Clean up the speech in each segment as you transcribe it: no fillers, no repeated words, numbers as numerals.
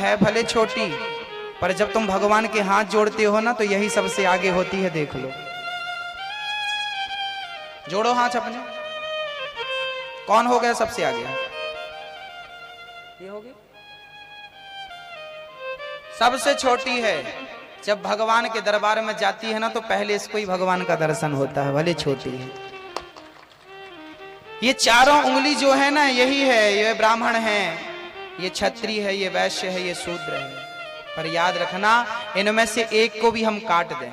है भले छोटी, पर जब तुम भगवान के हाथ जोड़ते हो ना तो यही सबसे आगे होती है। देख लो, जोड़ो हाथ अपने। कौन हो गया सबसे आगे? ये हो गई सबसे छोटी है। जब भगवान के दरबार में जाती है ना तो पहले इसको ही भगवान का दर्शन होता है, भले छोटी है। ये चारों उंगली जो है ना, यही है, ये ब्राह्मण है, ये क्षत्रिय है, ये वैश्य है, ये शूद्र है। पर याद रखना, इनमें से एक को भी हम काट दें,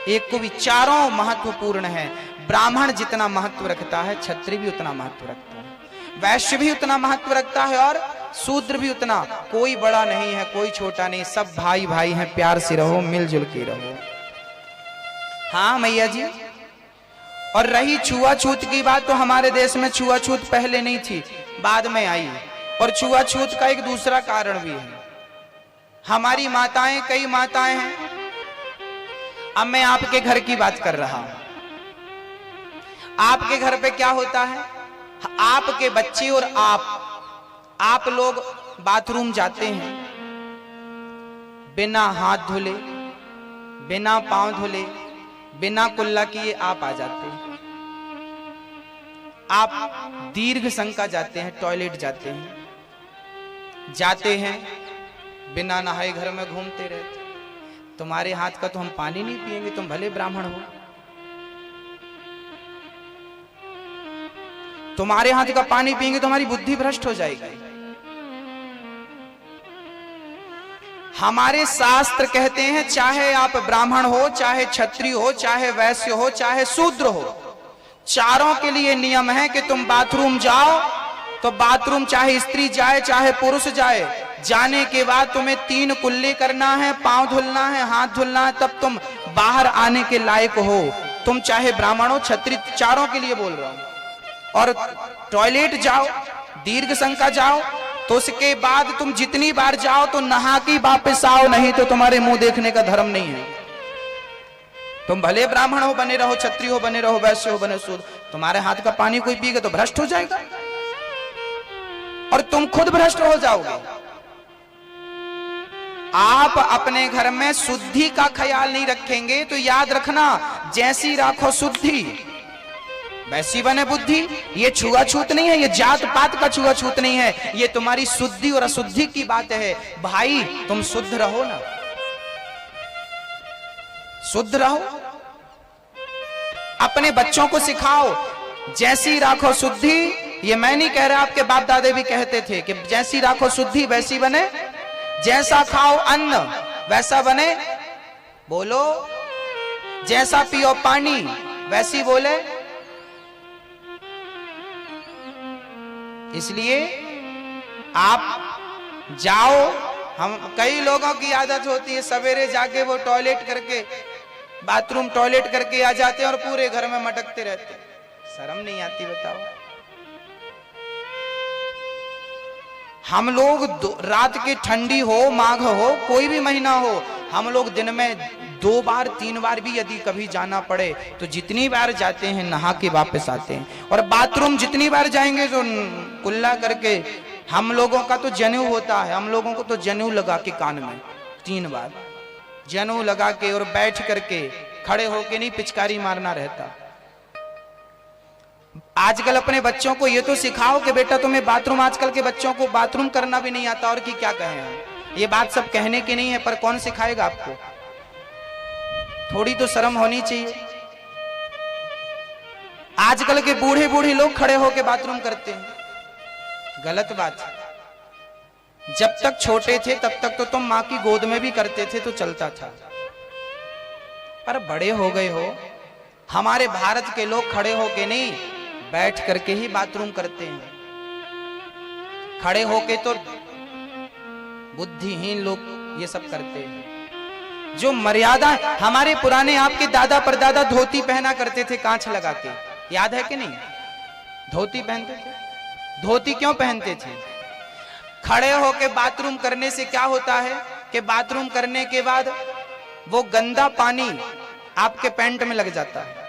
एक को भी, चारों महत्वपूर्ण है। ब्राह्मण जितना महत्व रखता है, क्षत्रिय भी उतना महत्व रखता है, वैश्य भी उतना महत्व रखता है, और शूद्र भी उतना। कोई बड़ा नहीं है, कोई छोटा नहीं, सब भाई भाई हैं। प्यार से रहो, मिलजुल के रहो। हाँ मैया जी। और रही छुआछूत की बात, तो हमारे देश में छुआछूत पहले नहीं थी, बाद में आई। और छुआछूत का एक दूसरा कारण भी है। हमारी माताएं, कई माताएं हैं, अब मैं आपके घर की बात कर रहा हूं। आपके घर पे क्या होता है, आपके बच्चे और आप लोग बाथरूम जाते हैं, बिना हाथ धुले, बिना पांव धुले, बिना कुल्ला किए आप आ जाते हैं। आप दीर्घ संका जाते हैं, टॉयलेट जाते हैं, बिना नहाए घर में घूमते रहते। तुम्हारे हाथ का तो हम पानी नहीं पिएंगे, तुम भले ब्राह्मण हो। तुम्हारे हाथ का पानी पिएंगे तो हमारी बुद्धि भ्रष्ट हो जाएगी। हमारे शास्त्र कहते हैं, चाहे आप ब्राह्मण हो, चाहे क्षत्रिय हो, चाहे वैश्य हो, चाहे शूद्र हो, चारों के लिए नियम है कि तुम बाथरूम जाओ तो बाथरूम चाहे स्त्री जाए चाहे पुरुष जाए, जाने के बाद तुम्हें 3 कुल्ले करना है, पांव धुलना है, हाथ धुलना है, तब तुम बाहर आने के लायक हो। तुम चाहे ब्राह्मण हो, क्षत्रिय, चारों के लिए बोल रहा हूं। और टॉयलेट जाओ, दीर्घ संका जाओ, तो उसके बाद तुम जितनी बार जाओ तो नहा के वापस आओ, नहीं तो तुम्हारे मुंह देखने का धर्म नहीं है। तुम भले ब्राह्मण हो बने रहो, क्षत्रिय हो बने रहो, वैश्य हो बने शूद्र, तुम्हारे हाथ का पानी कोई पीएगा तो भ्रष्ट हो जाएगा और तुम खुद भ्रष्ट हो जाओगे। आप अपने घर में शुद्धि का ख्याल नहीं रखेंगे तो याद रखना, जैसी राखो शुद्धि वैसी बने बुद्धि। ये छुआछूत नहीं है, ये जात पात का छुआछूत नहीं है, ये तुम्हारी शुद्धि और अशुद्धि की बात है। भाई तुम शुद्ध रहो ना, शुद्ध रहो, अपने बच्चों को सिखाओ, जैसी राखो शुद्धि। ये मैं नहीं कह रहा, आपके बाप दादे भी कहते थे कि जैसी राखो शुद्धि वैसी बने, जैसा खाओ अन्न वैसा बने, बोलो, जैसा पियो पानी वैसी बोले। इसलिए आप जाओ, हम कई लोगों की आदत होती है सवेरे जाके वो टॉयलेट करके, बाथरूम टॉयलेट करके आ जाते हैं और पूरे घर में मटकते रहते हैं। शर्म नहीं आती? बताओ। हम लोग रात की ठंडी हो, माघ हो, कोई भी महीना हो, हम लोग दिन में 2 बार 3 बार भी यदि कभी जाना पड़े तो जितनी बार जाते हैं नहा के वापस आते हैं। और बाथरूम जितनी बार जाएंगे तो कुल्ला करके, हम लोगों का तो जनेऊ होता है, हम लोगों को तो जनेऊ लगा के कान में 3 बार जनेऊ लगा के, और बैठ करके, खड़े होके नहीं, पिचकारी मारना रहता। आजकल अपने बच्चों को ये तो सिखाओ कि बेटा तुम्हें बाथरूम, आजकल के बच्चों को बाथरूम करना भी नहीं आता, और कि क्या कहें हम। ये बात सब कहने की नहीं है, पर कौन सिखाएगा आपको? थोड़ी तो शर्म होनी चाहिए। आजकल के बूढ़े बूढ़े लोग खड़े होके बाथरूम करते हैं, गलत बात है। जब तक छोटे थे तब तक तो तुम माँ की गोद में भी करते थे तो चलता था, पर बड़े हो गए हो। हमारे भारत के लोग खड़े होके नहीं, बैठ करके ही बाथरूम करते हैं। खड़े होके तो बुद्धिहीन लोग ये सब करते हैं। जो मर्यादा, हमारे पुराने आपके दादा परदादा धोती पहना करते थे कांच लगा के, याद है कि नहीं? धोती पहनते थे। धोती क्यों पहनते थे? खड़े होके बाथरूम करने से क्या होता है कि बाथरूम करने के बाद वो गंदा पानी आपके पैंट में लग जाता है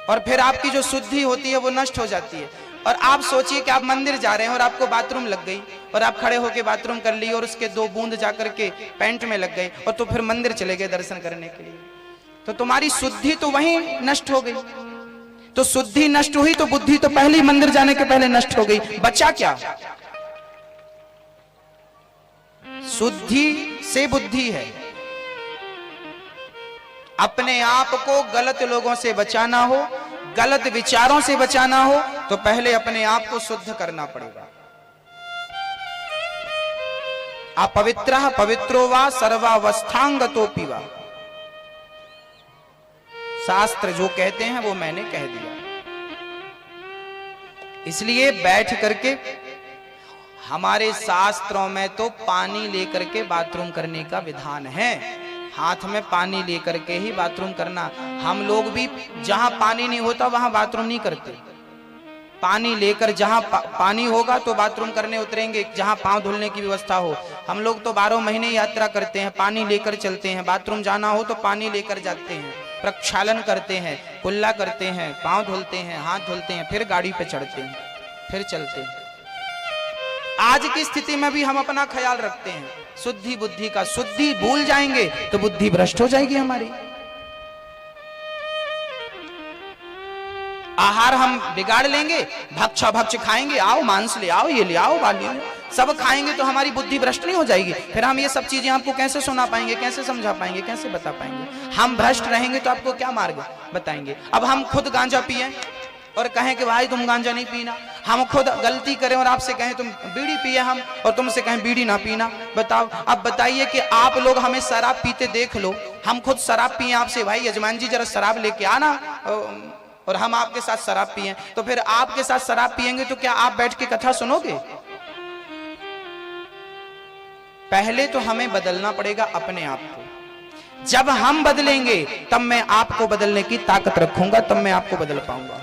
और फिर आपकी जो शुद्धि होती है वो नष्ट हो जाती है। और आप सोचिए कि आप मंदिर जा रहे हैं और आपको बाथरूम लग गई और आप खड़े होकर बाथरूम कर ली और उसके 2 बूंद जाकर के पैंट में लग गए और तो फिर मंदिर चले गए दर्शन करने के लिए, तो तुम्हारी शुद्धि तो वहीं नष्ट हो गई। तो शुद्धि नष्ट हुई तो बुद्धि तो पहले ही मंदिर जाने के पहले नष्ट हो गई, बचा क्या? शुद्धि से बुद्धि है। अपने आप को गलत लोगों से बचाना हो, गलत विचारों से बचाना हो तो पहले अपने आप को शुद्ध करना पड़ेगा। अपवित्रः पवित्रो वा सर्वावस्थांगतोऽपि वा, शास्त्र जो कहते हैं वो मैंने कह दिया। इसलिए बैठ करके हमारे शास्त्रों में तो पानी लेकर के बाथरूम करने का विधान है, हाथ में पानी लेकर के ही बाथरूम करना। हम लोग भी जहां पानी नहीं होता वहां बाथरूम नहीं करते, पानी लेकर जहां पानी होगा तो बाथरूम करने उतरेंगे, जहां पांव धुलने की व्यवस्था हो। हम लोग तो 12 महीने यात्रा करते हैं, पानी लेकर चलते हैं, बाथरूम जाना हो तो पानी लेकर जाते हैं, प्रक्षालन करते हैं, कुल्ला करते हैं, पांव धुलते हैं, हाथ धुलते हैं, फिर गाड़ी पे चढ़ते हैं, फिर चलते हैं। आज की स्थिति में भी हम अपना ख्याल रखते हैं शुद्धि बुद्धि का। शुद्धि भूल जाएंगे तो बुद्धि भ्रष्ट हो जाएगी हमारी। आहार हम बिगाड़ लेंगे, भक्ष भक्ष खाएंगे, आओ मांस ले आओ, ये ले आओ, बाली सब खाएंगे तो हमारी बुद्धि भ्रष्ट नहीं हो जाएगी? फिर हम ये सब चीजें आपको कैसे सुना पाएंगे, कैसे समझा पाएंगे, कैसे बता पाएंगे? हम भ्रष्ट रहेंगे तो आपको क्या मार्ग बताएंगे? अब हम खुद गांजा पिए और कहें कि भाई तुम गांजा नहीं पीना, हम खुद गलती करें और आपसे कहें तुम बीड़ी पिए हम और तुमसे कहें बीड़ी ना पीना, बताओ। अब बताइए कि आप लोग हमें शराब पीते देख लो, हम खुद शराब पिए आपसे, भाई यजमान जी जरा शराब लेके आना, और हम आपके साथ शराब पिए, तो फिर आपके साथ शराब पिएंगे तो क्या आप बैठ के कथा सुनोगे? पहले तो हमें बदलना पड़ेगा अपने आप को। जब हम बदलेंगे तब मैं आपको बदलने की ताकत रखूंगा, तब मैं आपको बदल पाऊंगा।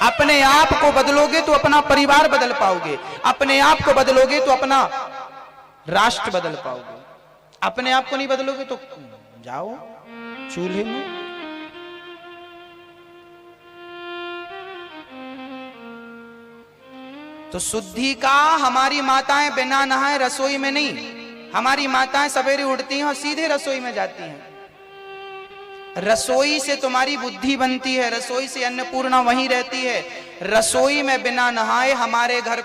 अपने आप को बदलोगे तो अपना परिवार बदल पाओगे, अपने आप को बदलोगे तो अपना राष्ट्र बदल पाओगे। अपने आप को नहीं बदलोगे तो जाओ चूल्हे में। तो शुद्धि का हमारी माताएं बिना नहाए रसोई में नहीं, हमारी माताएं सवेरे उठती हैं और सीधे रसोई में जाती हैं। रसोई से तुम्हारी बुद्धि बनती है, रसोई से अन्नपूर्णा वहीं रहती है। रसोई में बिना नहाए हमारे घर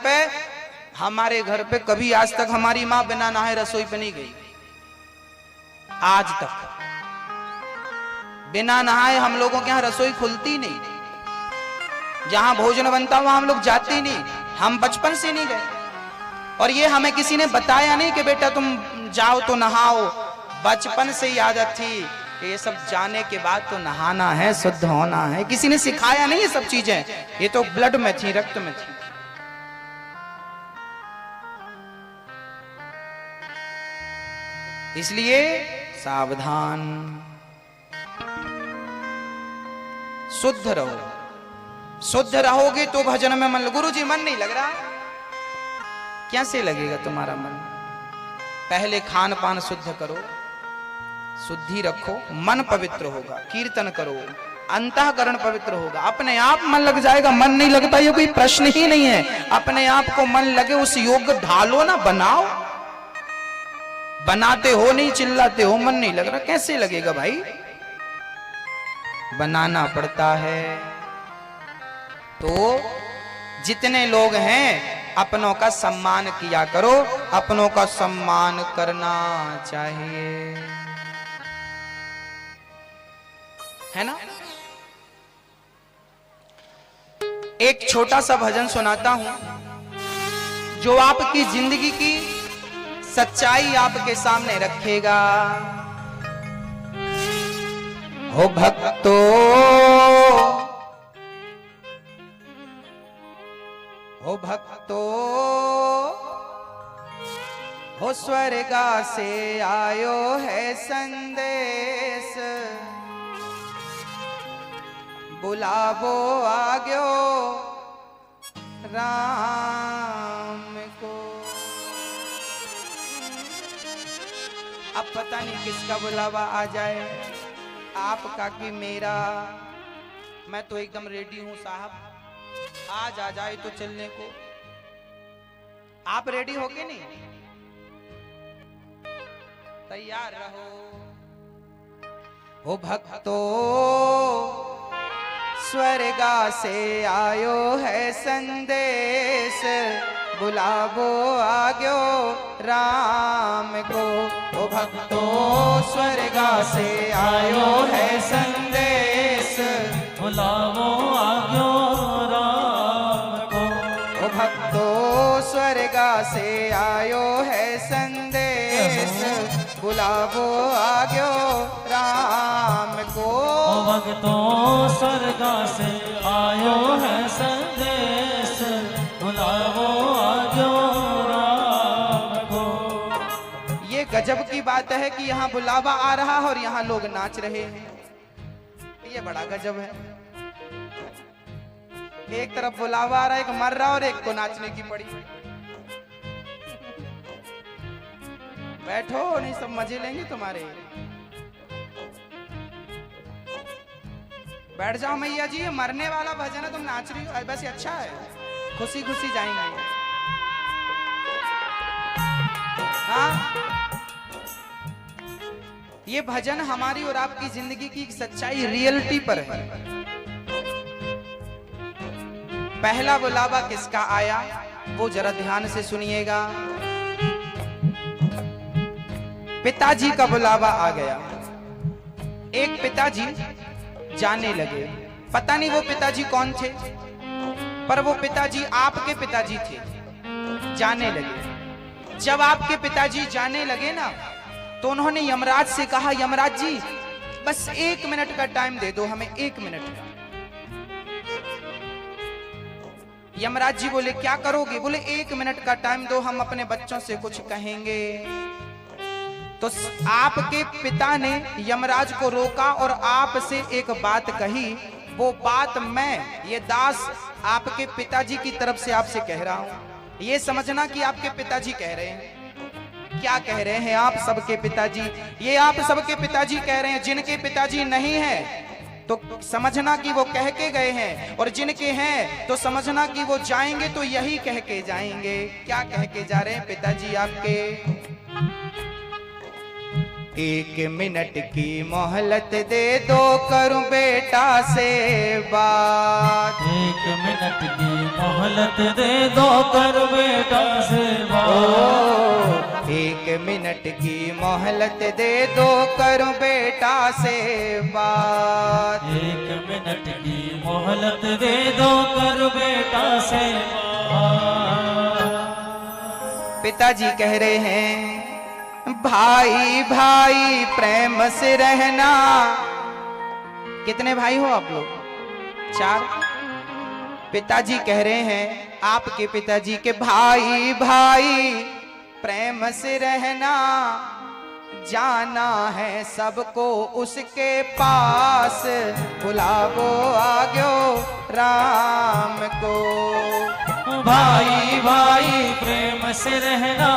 पे कभी आज तक हमारी मां बिना नहाए रसोई पे नहीं गई। आज तक बिना नहाए हम लोगों के यहां रसोई खुलती नहीं, जहां भोजन बनता वहां हम लोग जाते ही नहीं, हम बचपन से नहीं गए। और ये हमें किसी ने बताया नहीं कि बेटा तुम जाओ तो नहाओ, बचपन से ही आदत थी ये सब जाने के बाद तो नहाना है, शुद्ध होना है। किसी ने सिखाया नहीं ये सब चीजें, ये तो ब्लड में थी, रक्त में थी। इसलिए सावधान, शुद्ध रहो। शुद्ध रहोगे तो भजन में मन। गुरुजी मन नहीं लग रहा, कैसे लगेगा तुम्हारा मन? पहले खान पान शुद्ध करो, शुद्धि रखो, मन पवित्र होगा, कीर्तन करो, अंतःकरण पवित्र होगा, अपने आप मन लग जाएगा। मन नहीं लगता ये कोई प्रश्न ही नहीं है। अपने आप को मन लगे, उस योग ढालो ना, बनाओ। बनाते हो नहीं, चिल्लाते हो, मन नहीं लग रहा, कैसे लगेगा भाई? बनाना पड़ता है। तो जितने लोग हैं अपनों का सम्मान किया करो, अपनों का सम्मान करना चाहिए, है ना? एक छोटा सा भजन सुनाता हूं जो आपकी जिंदगी की सच्चाई आपके सामने रखेगा। हो भक्तो, हो भक्तो, हो स्वर्गा से आयो है संदेश, बुलावो आग्यो राम को। अब पता नहीं किसका बुलावा आ जाए, आपका कि मेरा। मैं तो एकदम रेडी हूं साहब, आज आ जाए तो चलने को। आप रेडी हो के नहीं? तैयार रहो। ओ भक्तो स्वर्गा से आयो है संदेश, बुलावो आग्यो राम को। ओ भक्तो स्वर्गा से आयो है संदेश, बुलावो आग्यो राम को। ओ भक्तो स्वर्गा से आयो है संदेश, बुलावो आग्यो राम को। ओ भक्तो स्वर्गा से आयो है संदेश, बुलावो आग्यो राम को। ये गजब की बात है कि यहाँ बुलावा आ रहा है और यहाँ लोग नाच रहे हैं। ये बड़ा गजब है। एक तरफ बुलावा आ रहा है, एक मर रहा और एक को नाचने की पड़ी। बैठो, नहीं सब मजे लेंगे तुम्हारे। बैठ जाओ मैया जी, ये मरने वाला भजन है, तुम नाच रही हो, बस ये अच्छा है, खुशी खुशी जाएंगे। हाँ, ये भजन हमारी और आपकी जिंदगी की सच्चाई, रियलिटी पर है। पहला बुलावा किसका आया वो जरा ध्यान से सुनिएगा। पिताजी का बुलावा आ गया। एक पिताजी जाने लगे। पता नहीं वो पिताजी कौन थे, पर वो पिताजी आपके पिताजी थे। जाने लगे। जब आपके पिताजी जाने लगे ना, तो उन्होंने यमराज से कहा, यमराज जी बस 1 मिनट का टाइम दे दो हमें, 1 मिनट का। यमराज जी बोले क्या करोगे? बोले 1 मिनट का टाइम दो, हम अपने बच्चों से कुछ कहेंगे। तो आपके पिता ने यमराज को रोका और आपसे एक बात कही। वो बात मैं, ये दास, आपके पिताजी की तरफ से आपसे कह रहा हूं। ये समझना कि आपके पिताजी कह रहे हैं। क्या कह रहे हैं? आप सबके पिताजी, ये आप सबके पिताजी कह रहे हैं। जिनके पिताजी नहीं है तो समझना कि वो कह के गए हैं, और जिनके हैं तो समझना कि वो जाएंगे तो यही कह के जाएंगे। क्या कह के जा रहे हैं पिताजी आपके? 1 मिनट की मोहलत दे दो, करूं बेटा से बात। 1 मिनट की मोहलत दे दो, कर बेटा से बात। 1 मिनट की मोहलत दे दो, करूं बेटा से बात। 1 मिनट की मोहलत दे दो, कर बेटा से बात। पिताजी कह रहे हैं, भाई भाई प्रेम से रहना। कितने भाई हो आप लोग? 4। पिताजी कह रहे हैं, आपके पिताजी के, भाई भाई प्रेम से रहना। जाना है सबको उसके पास, बुलावो आग्यो राम को। भाई भाई प्रेम से रहना,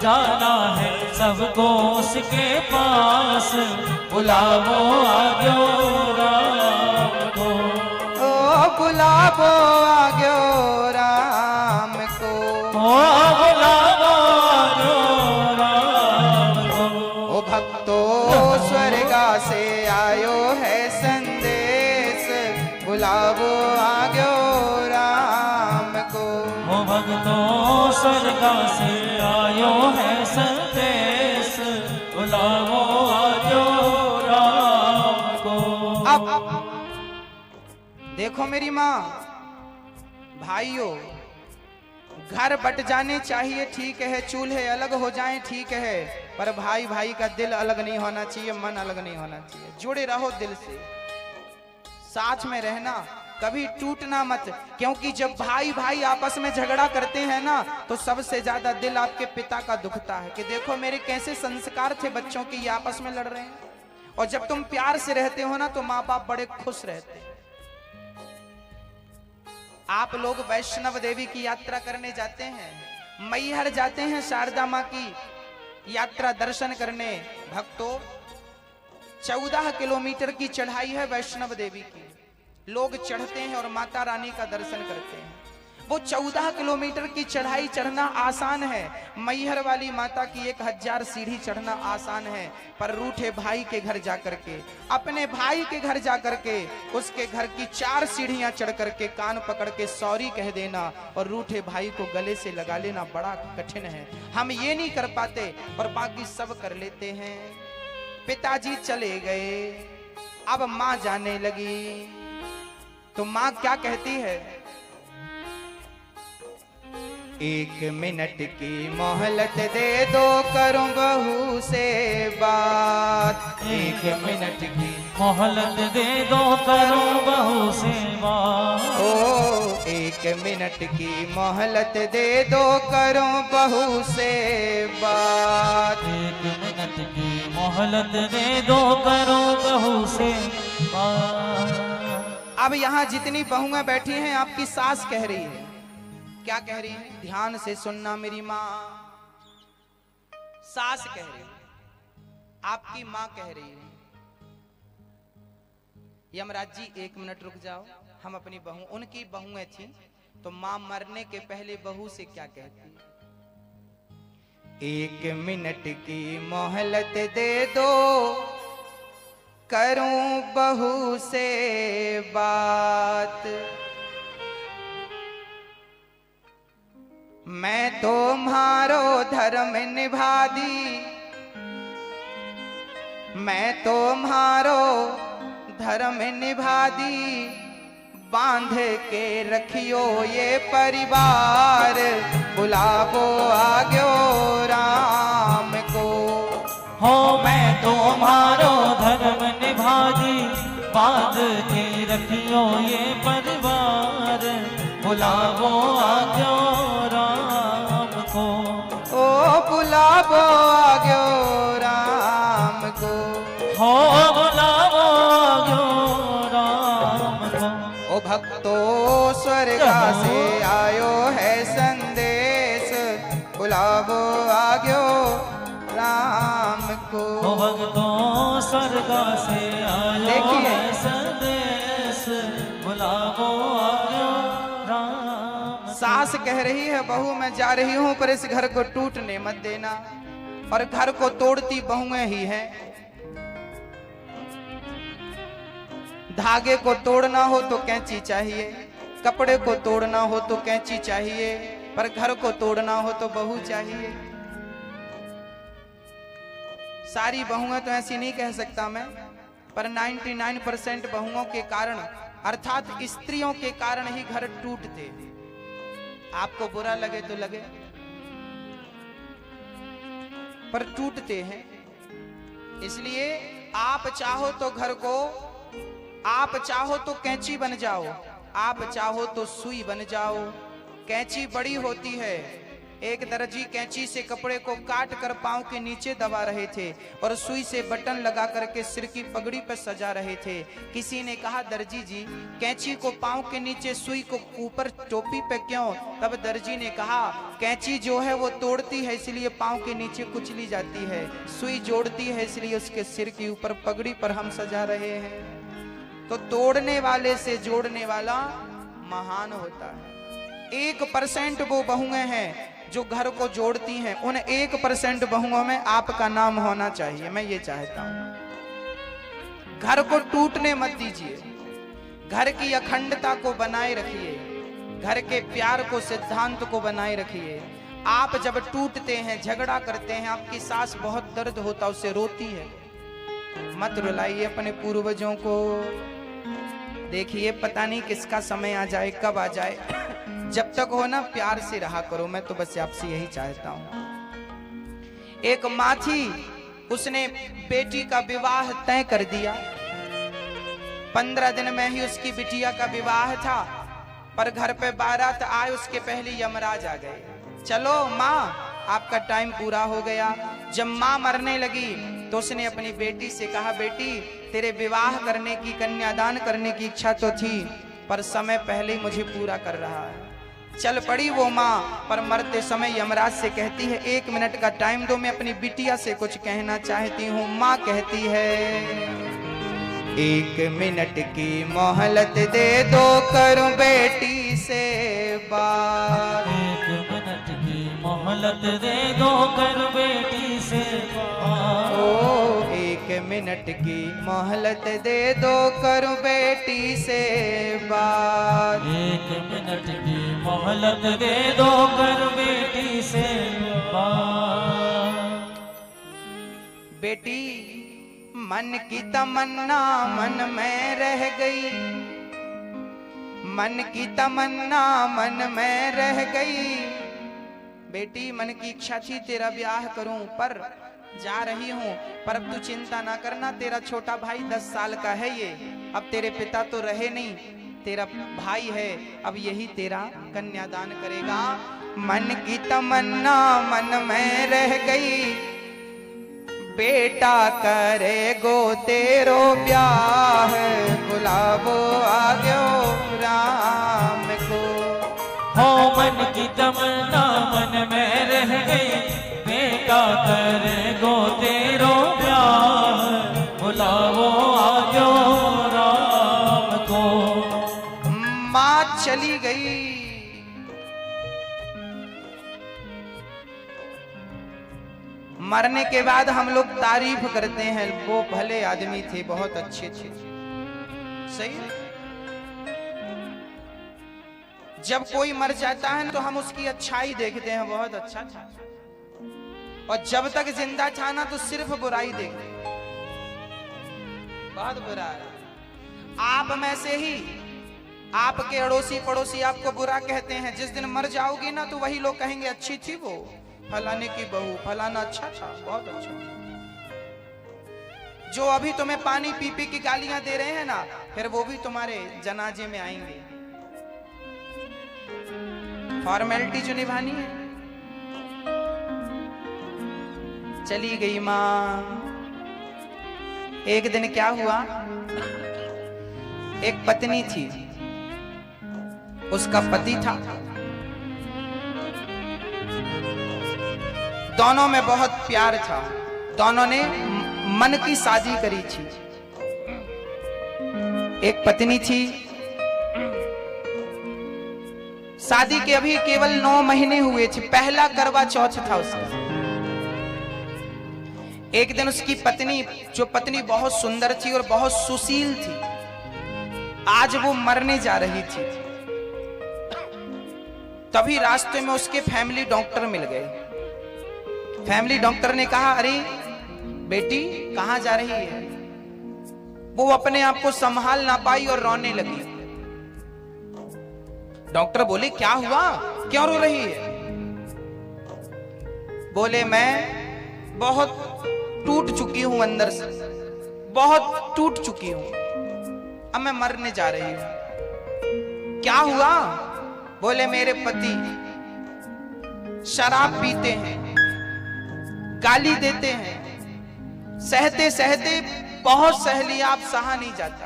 जाना है सबको उसके पास, बुलावो आग्यो राम को। ओ बुलावो आग्यो राम को। ओ बुलावो आग्यो राम को। ओ भक्तो स्वर्गा से आयो है संदेश, बुलावो आग्यो राम को। ओ भक्तो स्वर्गा से आयो है संदेश, बुलावो आग्यो राम को। अब देखो मेरी माँ, भाइयों, घर बट जाने चाहिए ठीक है, चूल्हे अलग हो जाएं ठीक है, पर भाई भाई का दिल अलग नहीं होना चाहिए, मन अलग नहीं होना चाहिए। जुड़े रहो दिल से, साथ में रहना, कभी टूटना मत। क्योंकि जब भाई भाई आपस में झगड़ा करते हैं ना, तो सबसे ज्यादा दिल आपके पिता का दुखता है कि देखो मेरे कैसे संस्कार थे बच्चों के, ये आपस में लड़ रहे हैं। और जब तुम प्यार से रहते हो ना, तो माँ बाप बड़े खुश रहते हैं। आप लोग वैष्णव देवी की यात्रा करने जाते हैं, मैहर जाते हैं, शारदा माँ की यात्रा दर्शन करने। भक्तों, 14 किलोमीटर की चढ़ाई है वैष्णव देवी की। लोग चढ़ते हैं और माता रानी का दर्शन करते हैं। वो 14 किलोमीटर की चढ़ाई चढ़ना आसान है, मैहर वाली माता की 1000 सीढ़ी चढ़ना आसान है, पर रूठे भाई के घर जाकर के, अपने भाई के घर जाकर के उसके घर की 4 सीढ़ियां चढ़ करके कान पकड़ के सॉरी कह देना और रूठे भाई को गले से लगा लेना बड़ा कठिन है। हम ये नहीं कर पाते और बाकी सब कर लेते हैं। पिताजी चले गए, अब माँ जाने लगी, तो माँ क्या कहती है, 1 मिनट की मोहलत दे दो करूं बहू से बात। 1 मिनट की मोहलत दे दो करूं बहू से बात। ओ 1 मिनट की मोहलत दे दो करूं बहू से बात। 1 मिनट की मोहलत दे दो करूं बहू से बात। अब यहाँ जितनी बहुएं बैठी हैं आपकी सास कह रही है, क्या कह रही है, ध्यान से सुनना मेरी माँ। सास कह रही है, आपकी माँ कह रही है, यमराज जी 1 मिनट रुक जाओ, हम अपनी बहू, उनकी बहुएं थी तो माँ मरने के पहले बहू से क्या कहती, 1 मिनट की मोहलत दे दो करूं बहू से बात। मैं तुम्हारो धर्म निभा दी, मैं तुम्हारो धर्म निभा दी, बांध के रखियो ये परिवार, बुलावो आग्यो राम को। हो मैं तुम्हारो धर्म निभा दी, बांध के रखियो ये परिवार, बुलावो आग्यो राम को। ओ बुलावो आग्यो राम को, हो बुलावो आग्यो राम को। ओ भक्तो स्वर्गा से आयो है संदेश, बुलावो आग्यो राम को। हो भक्तों स्वर्गा से आयो है संदेश, बुलावो आग्यो राम। सास कह रही है, बहू मैं जा रही हूं पर इस घर को टूटने मत देना, और घर को तोड़ती बहुएं ही हैं। धागे को तोड़ना हो तो कैंची चाहिए, कपड़े को तोड़ना हो तो कैंची चाहिए, पर घर को तोड़ना हो तो बहू चाहिए। सारी बहुएं तो ऐसी नहीं कह सकता मैं, पर 99% बहुओं के कारण अर्थात स्त्रियों के कारण ही घर टूटते। आपको बुरा लगे तो लगे, पर टूटते हैं। इसलिए आप चाहो तो घर को, आप चाहो तो कैंची बन जाओ, आप चाहो तो सुई बन जाओ। कैंची बड़ी होती है, एक दर्जी कैंची से कपड़े को काट कर पांव के नीचे दबा रहे थे और सुई से बटन लगा करके सिर की पगड़ी पर सजा रहे थे। किसी ने कहा, दर्जी जी कैंची को पांव के नीचे, सुई को ऊपर टोपी पे क्यों? तब दर्जी ने कहा, कैंची जो है वो तोड़ती है इसलिए पांव के नीचे कुचली जाती है, सुई जोड़ती है इसलिए उसके सिर के ऊपर पगड़ी पर हम सजा रहे हैं। तो तोड़ने वाले से जोड़ने वाला महान होता है। 1% वो बहुएं हैं जो घर को जोड़ती हैं, उन 1% बहुओं में आपका नाम होना चाहिए। मैं ये चाहता हूं, घर को टूटने मत दीजिए, घर की अखंडता को बनाए रखिए, घर के प्यार को, सिद्धांत को बनाए रखिए। आप जब टूटते हैं, झगड़ा करते हैं, आपकी सास बहुत दर्द होता, उससे रोती है। मत रुलाइए अपने पूर्वजों को। देखिए पता नहीं किसका समय आ जाए, कब आ जाए, जब तक हो ना प्यार से रहा करो। मैं तो बस आपसे यही चाहता हूं। एक माँ थी, उसने बेटी का विवाह तय कर दिया। 15 दिन में ही उसकी बिटिया का विवाह था, पर घर पे बारात आए उसके पहले यमराज आ गए। चलो माँ, आपका टाइम पूरा हो गया। जब माँ मरने लगी तो उसने अपनी बेटी से कहा, बेटी तेरे विवाह करने की, कन्यादान करने की इच्छा तो थी, पर समय पहले ही मुझे पूरा कर रहा है। चल पड़ी वो माँ, पर मरते समय यमराज से कहती है, 1 मिनट का टाइम दो, मैं अपनी बिटिया से कुछ कहना चाहती हूँ। माँ कहती है, एक मिनट की मोहलत दे दो, करूं बेटी से बात। एक मिनट की मोहलत दे दो, कर बेटी से बात। ओ एक मिनट की मोहलत दे दो, करूं बेटी से बात। एक मिनट की मोहलत दे दो, कर बेटी से बात। बेटी मन की तमन्ना मन में रह गई, मन की तमन्ना मन में रह गई। बेटी मन की इच्छा थी तेरा ब्याह करूं, पर जा रही हूं। पर अब तू चिंता ना करना, तेरा छोटा भाई 10 साल का है ये, अब तेरे पिता तो रहे नहीं, तेरा भाई है, अब यही तेरा कन्यादान करेगा। मन की तमन्ना मन में रह गई, बेटा करेगो तेरो ब्याह, बुलावो आग्यो राम को। हो मन की तमन्ना मन में रह गई, बेटा करेगो तेरो प्यार, बुलावो आजो राम को। माँ चली गई, मरने के बाद हम लोग तारीफ करते हैं, वो भले आदमी थे, बहुत अच्छे थे। सही है? जब कोई मर जाता है तो हम उसकी अच्छाई देखते हैं, बहुत अच्छा था। और जब तक जिंदा था ना तो सिर्फ बुराई देखते हैं, बहुत बुरा है। आप में से ही आपके अड़ोसी पड़ोसी आपको बुरा कहते हैं, जिस दिन मर जाओगी ना तो वही लोग कहेंगे अच्छी थी वो, फलाने की बहू, फलाना अच्छा था, बहुत अच्छा। जो अभी तुम्हें पानी पी पी की गालियां दे रहे हैं ना, फिर वो भी तुम्हारे जनाजे में आएंगे। फॉर्मेलिटी जो निभानी है। चली गई मां। एक दिन क्या हुआ, एक पत्नी थी, उसका पति था, दोनों में बहुत प्यार था, दोनों ने मन की शादी करी थी। एक पत्नी थी, शादी के अभी केवल 9 महीने हुए थे, पहला करवा चौथ था उसका। एक दिन उसकी पत्नी, जो पत्नी बहुत सुंदर थी और बहुत सुशील थी, आज वो मरने जा रही थी। तभी रास्ते में उसके फैमिली डॉक्टर मिल गए। फैमिली डॉक्टर ने कहा, अरे बेटी कहां जा रही है? वो अपने आप को संभाल ना पाई और रोने लगी। डॉक्टर बोले, क्या हुआ, क्यों रो रही है? बोले, मैं बहुत टूट चुकी हूं अंदर से, बहुत टूट चुकी हूं, अब मैं मरने जा रही हूं। क्या हुआ? बोले, मेरे पति शराब पीते हैं, गाली देते हैं, सहते सहते बहुत सह लिया, अब सहा नहीं जाता।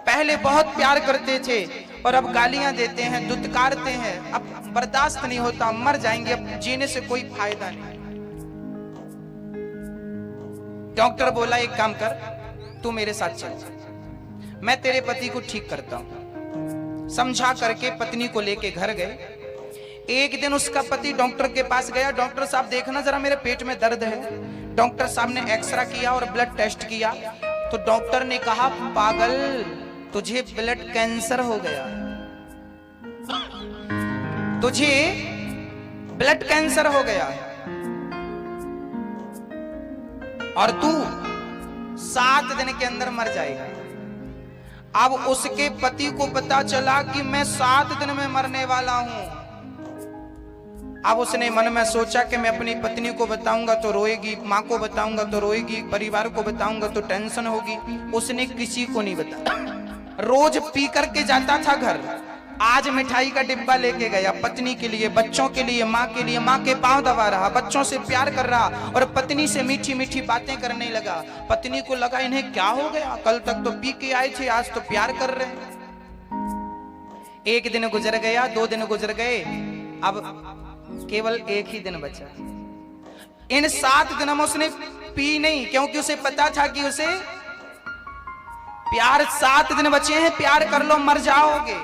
पहले बहुत प्यार करते थे और अब गालियां देते हैं, दुत्कारते हैं, अब बर्दाश्त नहीं होता, मर जाएंगे, अब जीने से कोई फायदा नहीं। डॉक्टर बोला, एक काम कर, तू मेरे साथ चल, मैं तेरे पति को ठीक करता हूं। समझा करके पत्नी को लेके घर गए। एक दिन उसका पति डॉक्टर के पास गया, डॉक्टर साहब देखना जरा मेरे पेट में दर्द है। डॉक्टर साहब ने एक्सरे किया और ब्लड टेस्ट किया, तो डॉक्टर ने कहा, पागल, तुझे ब्लड कैंसर हो गया, तुझे ब्लड कैंसर हो गया और तू 7 दिन के अंदर मर जाएगा। अब उसके पति को पता चला कि मैं 7 दिन में मरने वाला हूं। अब उसने मन में सोचा कि मैं अपनी पत्नी को बताऊंगा तो रोएगी, माँ को बताऊंगा तो रोएगी, परिवार को बताऊंगा तो टेंशन होगी। उसने किसी को नहीं बताया। रोज पी करके जाता था घर, आज मिठाई का डिब्बा लेके गया, पत्नी के लिए, बच्चों के लिए, माँ के लिए, माँ के पांव दबा रहा, बच्चों से प्यार कर रहा और पत्नी से मीठी मीठी बातें करने लगा। पत्नी को लगा इन्हें क्या हो गया, कल तक तो पी के आए थे, आज तो प्यार कर रहे हैं। एक दिन गुजर गया, 2 दिन गुजर गए, अब केवल एक ही दिन बचा। इन 7 दिनों में उसने पी नहीं, क्योंकि उसे पता था कि उसे प्यार 7 दिन बचे हैं, प्यार कर लो मर जाओगे।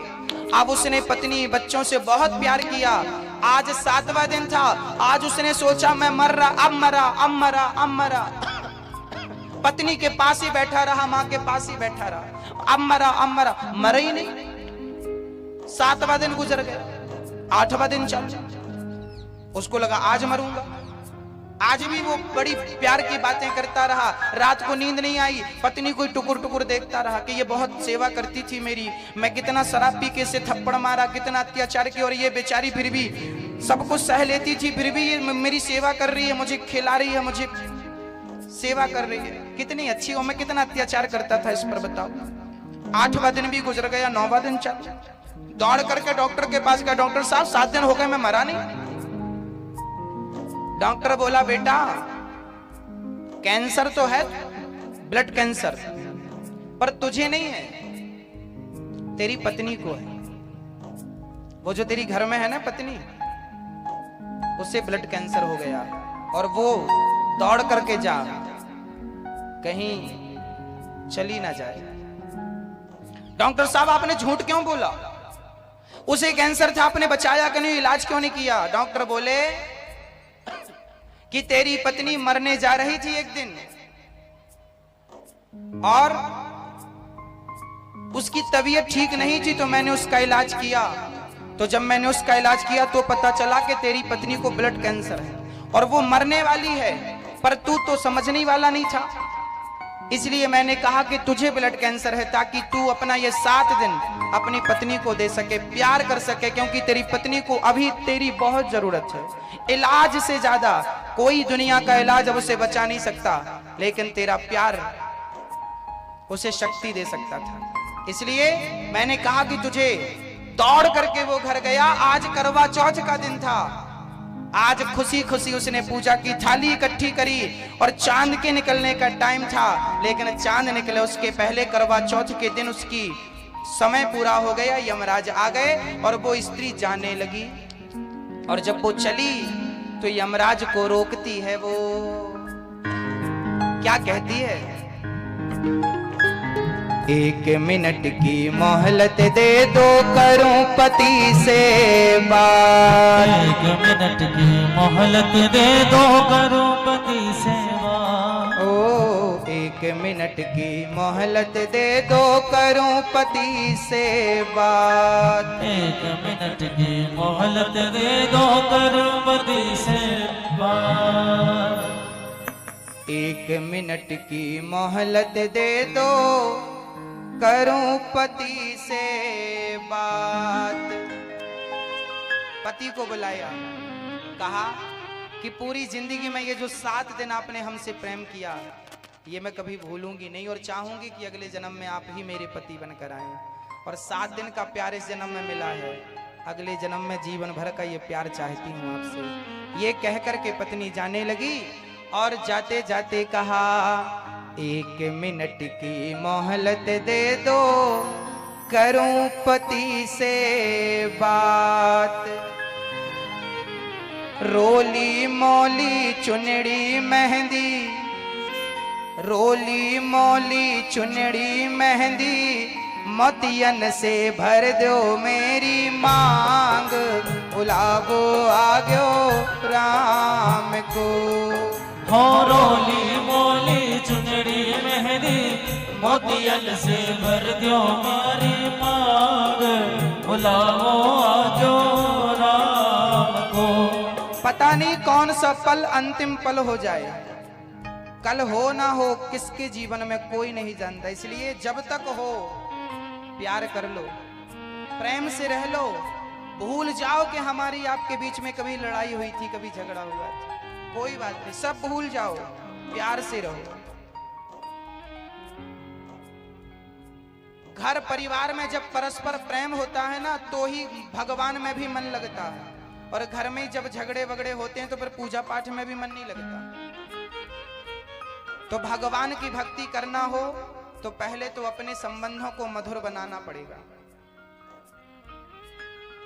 अब उसने पत्नी बच्चों से बहुत प्यार किया। आज 7वां दिन था। आज उसने सोचा मैं मर रहा, अब मरा, अब मरा, अब मरा। पत्नी के पास ही बैठा रहा, मां के पास ही बैठा रहा, अब मरा, अब मरा, मरा ही नहीं। 7वां दिन गुजर गया, 8वां दिन चल, उसको लगा आज मरूंगा। आज भी वो बड़ी प्यार की बातें करता रहा। रात को नींद नहीं आई, पत्नी को टुकुर टुकुर देखता रहा कि ये बहुत सेवा करती थी मेरी, मैं कितना शराब पी के इसे थप्पड़ मारा, कितना अत्याचार किया, और ये बेचारी फिर भी सब कुछ सह लेती थी, फिर भी ये मेरी सेवा कर रही है, मुझे खिला रही है, मुझे सेवा कर रही है, कितनी अच्छी हो, मैं कितना अत्याचार करता था इस पर बताओ। 8वां दिन भी गुजर गया, 9वां दिन चल, दौड़ करके डॉक्टर के पास गया। डॉक्टर साहब 7 दिन हो गए मैं मरा नहीं। डॉक्टर बोला बेटा कैंसर तो है, ब्लड कैंसर, पर तुझे नहीं है, तेरी पत्नी को है। वो जो तेरी घर में है ना पत्नी, उसे ब्लड कैंसर हो गया, और वो दौड़ करके जा, कहीं चली ना जाए। डॉक्टर साहब आपने झूठ क्यों बोला? उसे कैंसर था, आपने बचाया क्यों नहीं, इलाज क्यों नहीं किया? डॉक्टर बोले कि तेरी पत्नी मरने जा रही थी एक दिन, और उसकी तबीयत ठीक नहीं थी, तो मैंने उसका इलाज किया। तो जब मैंने उसका इलाज किया तो पता चला कि तेरी पत्नी को ब्लड कैंसर है और वो मरने वाली है, पर तू तो समझने वाला नहीं था, इसलिए मैंने कहा कि तुझे ब्लड कैंसर है, ताकि तू अपना ये 7 दिन अपनी पत्नी को दे सके, प्यार कर सके, क्योंकि तेरी पत्नी को अभी तेरी बहुत जरूरत है। इलाज से ज्यादा कोई दुनिया का इलाज अब उसे बचा नहीं सकता, लेकिन तेरा प्यार उसे शक्ति दे सकता था। इसलिए मैंने कहा कि तुझे, दौड़ करके वो घर गया। आज करवा चौथ का दिन था। आज खुशी खुशी उसने पूजा की, थाली इकट्ठी करी, और चांद के निकलने का टाइम था, लेकिन चांद निकले उसके पहले करवा चौथ के दिन उसकी समय पूरा हो गया। यमराज आ गए और वो स्त्री जाने लगी, और जब वो चली तो यमराज को रोकती है। वो क्या कहती है? 1 मिनट की मोहलत दे दो, करूं पति से बात। 1 मिनट की मोहलत दे दो, करूं पति से बात। ओ 1 मिनट की मोहलत दे दो, करूं पति से बात। 1 मिनट की मोहलत दे दो, करूं पति से बात। 1 मिनट की मोहलत दे दो, करूं पति से बात। पति को बुलाया, कहा कि पूरी जिंदगी में ये जो 7 दिन आपने हमसे प्रेम किया, ये मैं कभी भूलूंगी नहीं, और चाहूंगी कि अगले जन्म में आप ही मेरे पति बनकर आए। और 7 दिन का प्यार इस जन्म में मिला है, अगले जन्म में जीवन भर का ये प्यार चाहती हूँ आपसे। ये कहकर के पत्नी जाने लगी, और जाते जाते कहा 1 मिनट की मोहलत दे दो, करूं पति से बात। रोली मोली चुनड़ी मेहंदी, रोली मोली चुनड़ी मेहंदी, मोतियन से भर दो मेरी मांग, बुलावो आग्यो राम को। हो रोली मोली चुनरी मेहंदी, मोतियन से भर दो मारी मांग, बुलाओ आजो राम को। पता नहीं कौन सा पल अंतिम पल हो जाए, कल हो ना हो, किसके जीवन में कोई नहीं जानता। इसलिए जब तक हो प्यार कर लो, प्रेम से रह लो, भूल जाओ कि हमारी आपके बीच में कभी लड़ाई हुई थी, कभी झगड़ा हुआ था, कोई बात नहीं, सब भूल जाओ, प्यार से रहो। घर परिवार में जब परस्पर प्रेम होता है ना, तो ही भगवान में भी मन लगता है, और घर में जब झगड़े वगड़े होते हैं तो फिर पूजा पाठ में भी मन नहीं लगता। तो भगवान की भक्ति करना हो तो पहले तो अपने संबंधों को मधुर बनाना पड़ेगा,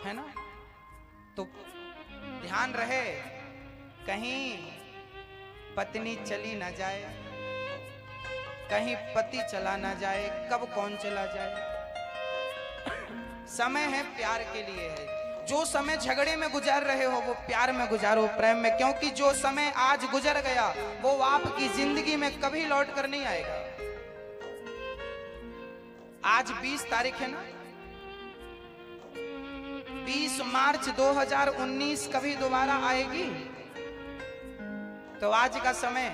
है ना। तो ध्यान रहे कहीं पत्नी चली ना जाए, कहीं पति चला ना जाए, कब कौन चला जाए। समय है प्यार के लिए है। जो समय झगड़े में गुजार रहे हो वो प्यार में गुजारो, प्रेम में, क्योंकि जो समय आज गुजर गया वो आपकी जिंदगी में कभी लौट कर नहीं आएगा। आज 20 तारीख है ना, 20 मार्च 2019 कभी दोबारा आएगी? तो आज का समय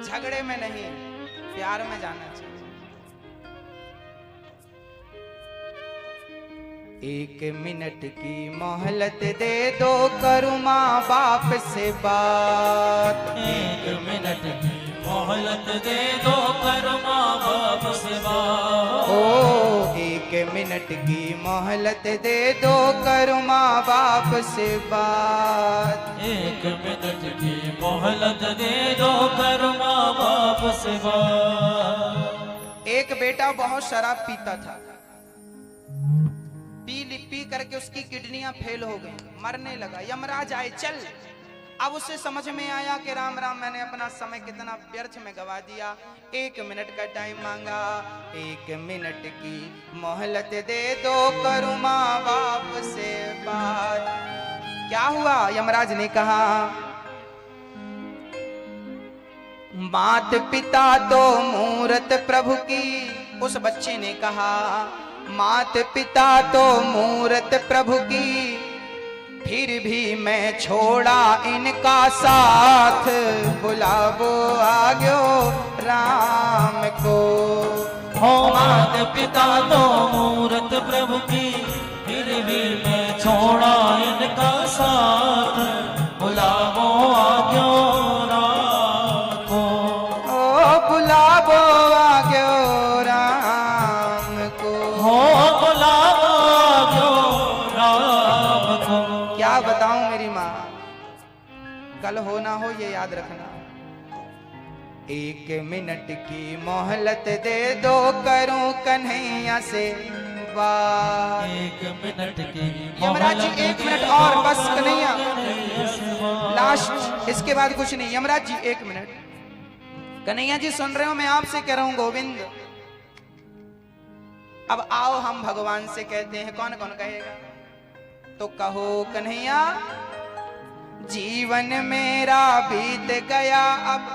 झगड़े में नहीं, प्यार में जाना चाहिए। एक मिनट की मोहलत दे दो, करूँ माँ बाप से बात। एक मिनट की मोहलत दे दो, करूँ माँ बाप से बात। ओ एक मिनट की मोहलत दे दो, करूँ माँ बाप से बात। एक मिनट की मोहलत दे दो, करूँ माँ बाप से बात। एक बेटा बहुत शराब पीता था, पी करके उसकी किडनियां फेल हो गई, मरने लगा। यमराज आए, चल। अब उसे समझ में आया कि राम राम, मैंने अपना समय कितना व्यर्थ में गवा दिया। 1 मिनट का टाइम मांगा, 1 मिनट की मोहलत दे दो, करूँ माँ बाप से बात। क्या हुआ? यमराज ने कहा, मात पिता तो मूरत प्रभु की। उस बच्चे ने कहा, मात पिता तो मूरत प्रभु की, फिर भी मैं छोड़ा इनका साथ। बुलावो आग्यो राम को। हो मात पिता तो मूरत प्रभु की, फिर भी मैं छोड़ा इनका साथ। बुलावो आग्यो राम को। ओ बुलावो आग्यो राम को। हो बुलावो आग्यो राम को। क्या बताऊं मेरी माँ, कल हो ना हो ये याद रखना। 1 मिनट की मोहलत दे दो, करूं कन्हैया से बात। 1 मिनट की यमराज जी 1 मिनट और बस, कन्हैया लास्ट, इसके बाद कुछ नहीं। यमराज जी 1 मिनट। कन्हैया जी सुन रहे हो, मैं आपसे कह रहा हूं गोविंद। अब आओ हम भगवान से कहते हैं, कौन कौन कहेगा? तो कहो कन्हैया, जीवन मेरा बीत गया अब।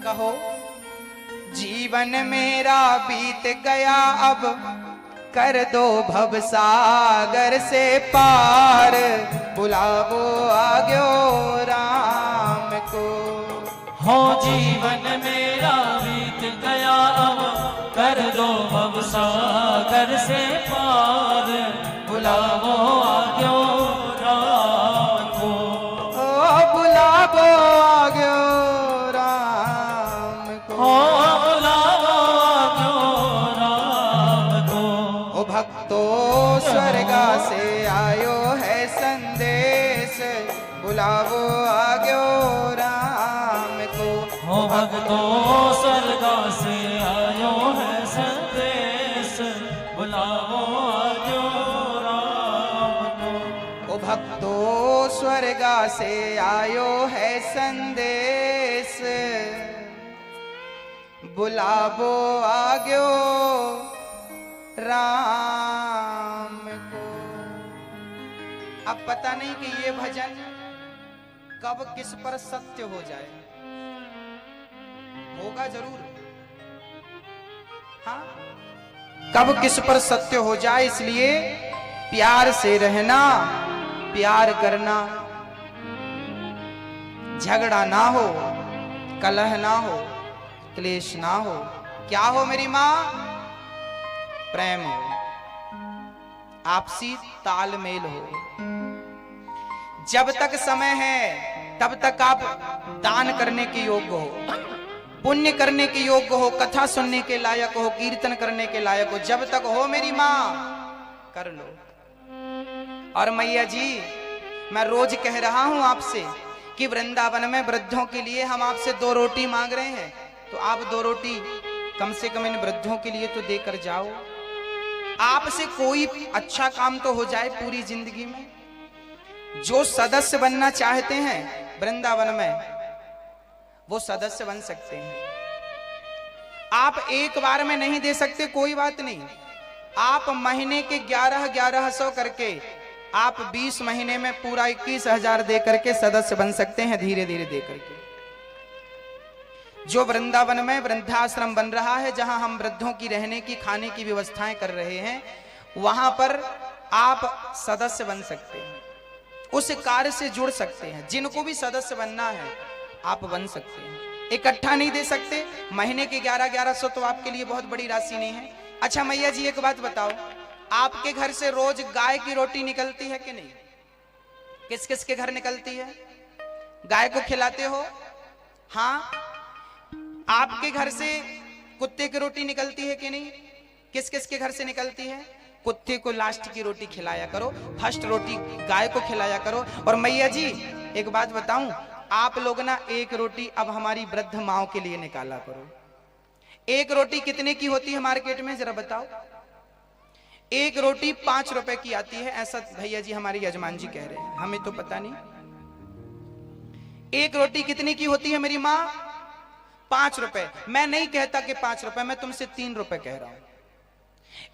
कहो, जीवन मेरा बीत गया अब, कर दो भवसागर से पार। बुलावो आग्यो राम को। हो जीवन मेरा बीत गया अब, कर दो भवसागर से पार। बुलावो आग्यो राम को। ओ बुलावो आग्यो राम को। हो बुलावो आग्यो राम को। ओ भक्तो स्वर्गा से आयो है संदेश, बुलावो आग्यो राम को। हो भक्तो स्वर्गा से आयो है संदेश, बुलावो आग्यो राम को। ओ भक्तो स्वर्गा से आयो है संदेश, बुलावो आग्यो राम को। अब पता नहीं कि ये भजन कब किस पर सत्य हो जाए, होगा जरूर। हाँ, कब किस पर सत्य हो जाए, इसलिए प्यार से रहना, प्यार करना, झगड़ा ना हो, कलह ना हो, क्लेश ना हो। क्या हो मेरी माँ? प्रेम हो, आपसी तालमेल हो। जब तक समय है तब तक आप दान करने के योग्य हो, पुण्य करने के योग्य हो, कथा सुनने के लायक हो, कीर्तन करने के लायक हो। जब तक हो मेरी माँ, कर लो। और मैया जी, मैं रोज कह रहा हूं आपसे कि वृंदावन में वृद्धों के लिए हम आपसे 2 रोटी मांग रहे हैं, तो आप 2 रोटी कम से कम इन वृद्धों के लिए तो देकर जाओ। आपसे कोई अच्छा काम तो हो जाए पूरी जिंदगी में। जो सदस्य बनना चाहते हैं वृंदावन में, वो सदस्य बन सकते हैं। आप एक बार में नहीं दे सकते, कोई बात नहीं, आप महीने के 1100 करके आप 20 महीने में पूरा 21,000 दे करके सदस्य बन सकते हैं, धीरे धीरे दे करके। जो वृंदावन में वृद्धाश्रम बन रहा है, जहां हम वृद्धों की रहने की खाने की व्यवस्थाएं कर रहे हैं, वहां पर आप सदस्य बन सकते हैं, उस कार्य से जुड़ सकते हैं। जिनको भी सदस्य बनना है आप बन सकते हैं। इकट्ठा नहीं दे सकते, महीने के 1100 तो आपके लिए बहुत बड़ी राशि नहीं है। अच्छा मैया जी एक बात बताओ, आपके घर से रोज गाय की रोटी निकलती है कि नहीं? किस किस के घर निकलती है? गाय को खिलाते हो? हाँ। आपके घर से कुत्ते की रोटी निकलती है कि नहीं? किस किस के घर से निकलती है? कुत्ते को लास्ट की रोटी खिलाया करो, फर्स्ट रोटी गाय को खिलाया करो। और मैया जी एक बात बताऊं, आप लोग ना एक रोटी अब हमारी वृद्ध माओ के लिए निकाला करो। एक रोटी कितने की होती है मार्केट में, जरा बताओ? एक रोटी 5 रुपए की आती है, ऐसा भैया जी हमारे यजमान जी कह रहे हैं, हमें तो पता नहीं। एक रोटी कितने की होती है मेरी माँ? 5 रुपए। मैं नहीं कहता कि 5 रुपए, मैं तुमसे 3 रुपए कह रहा हूं।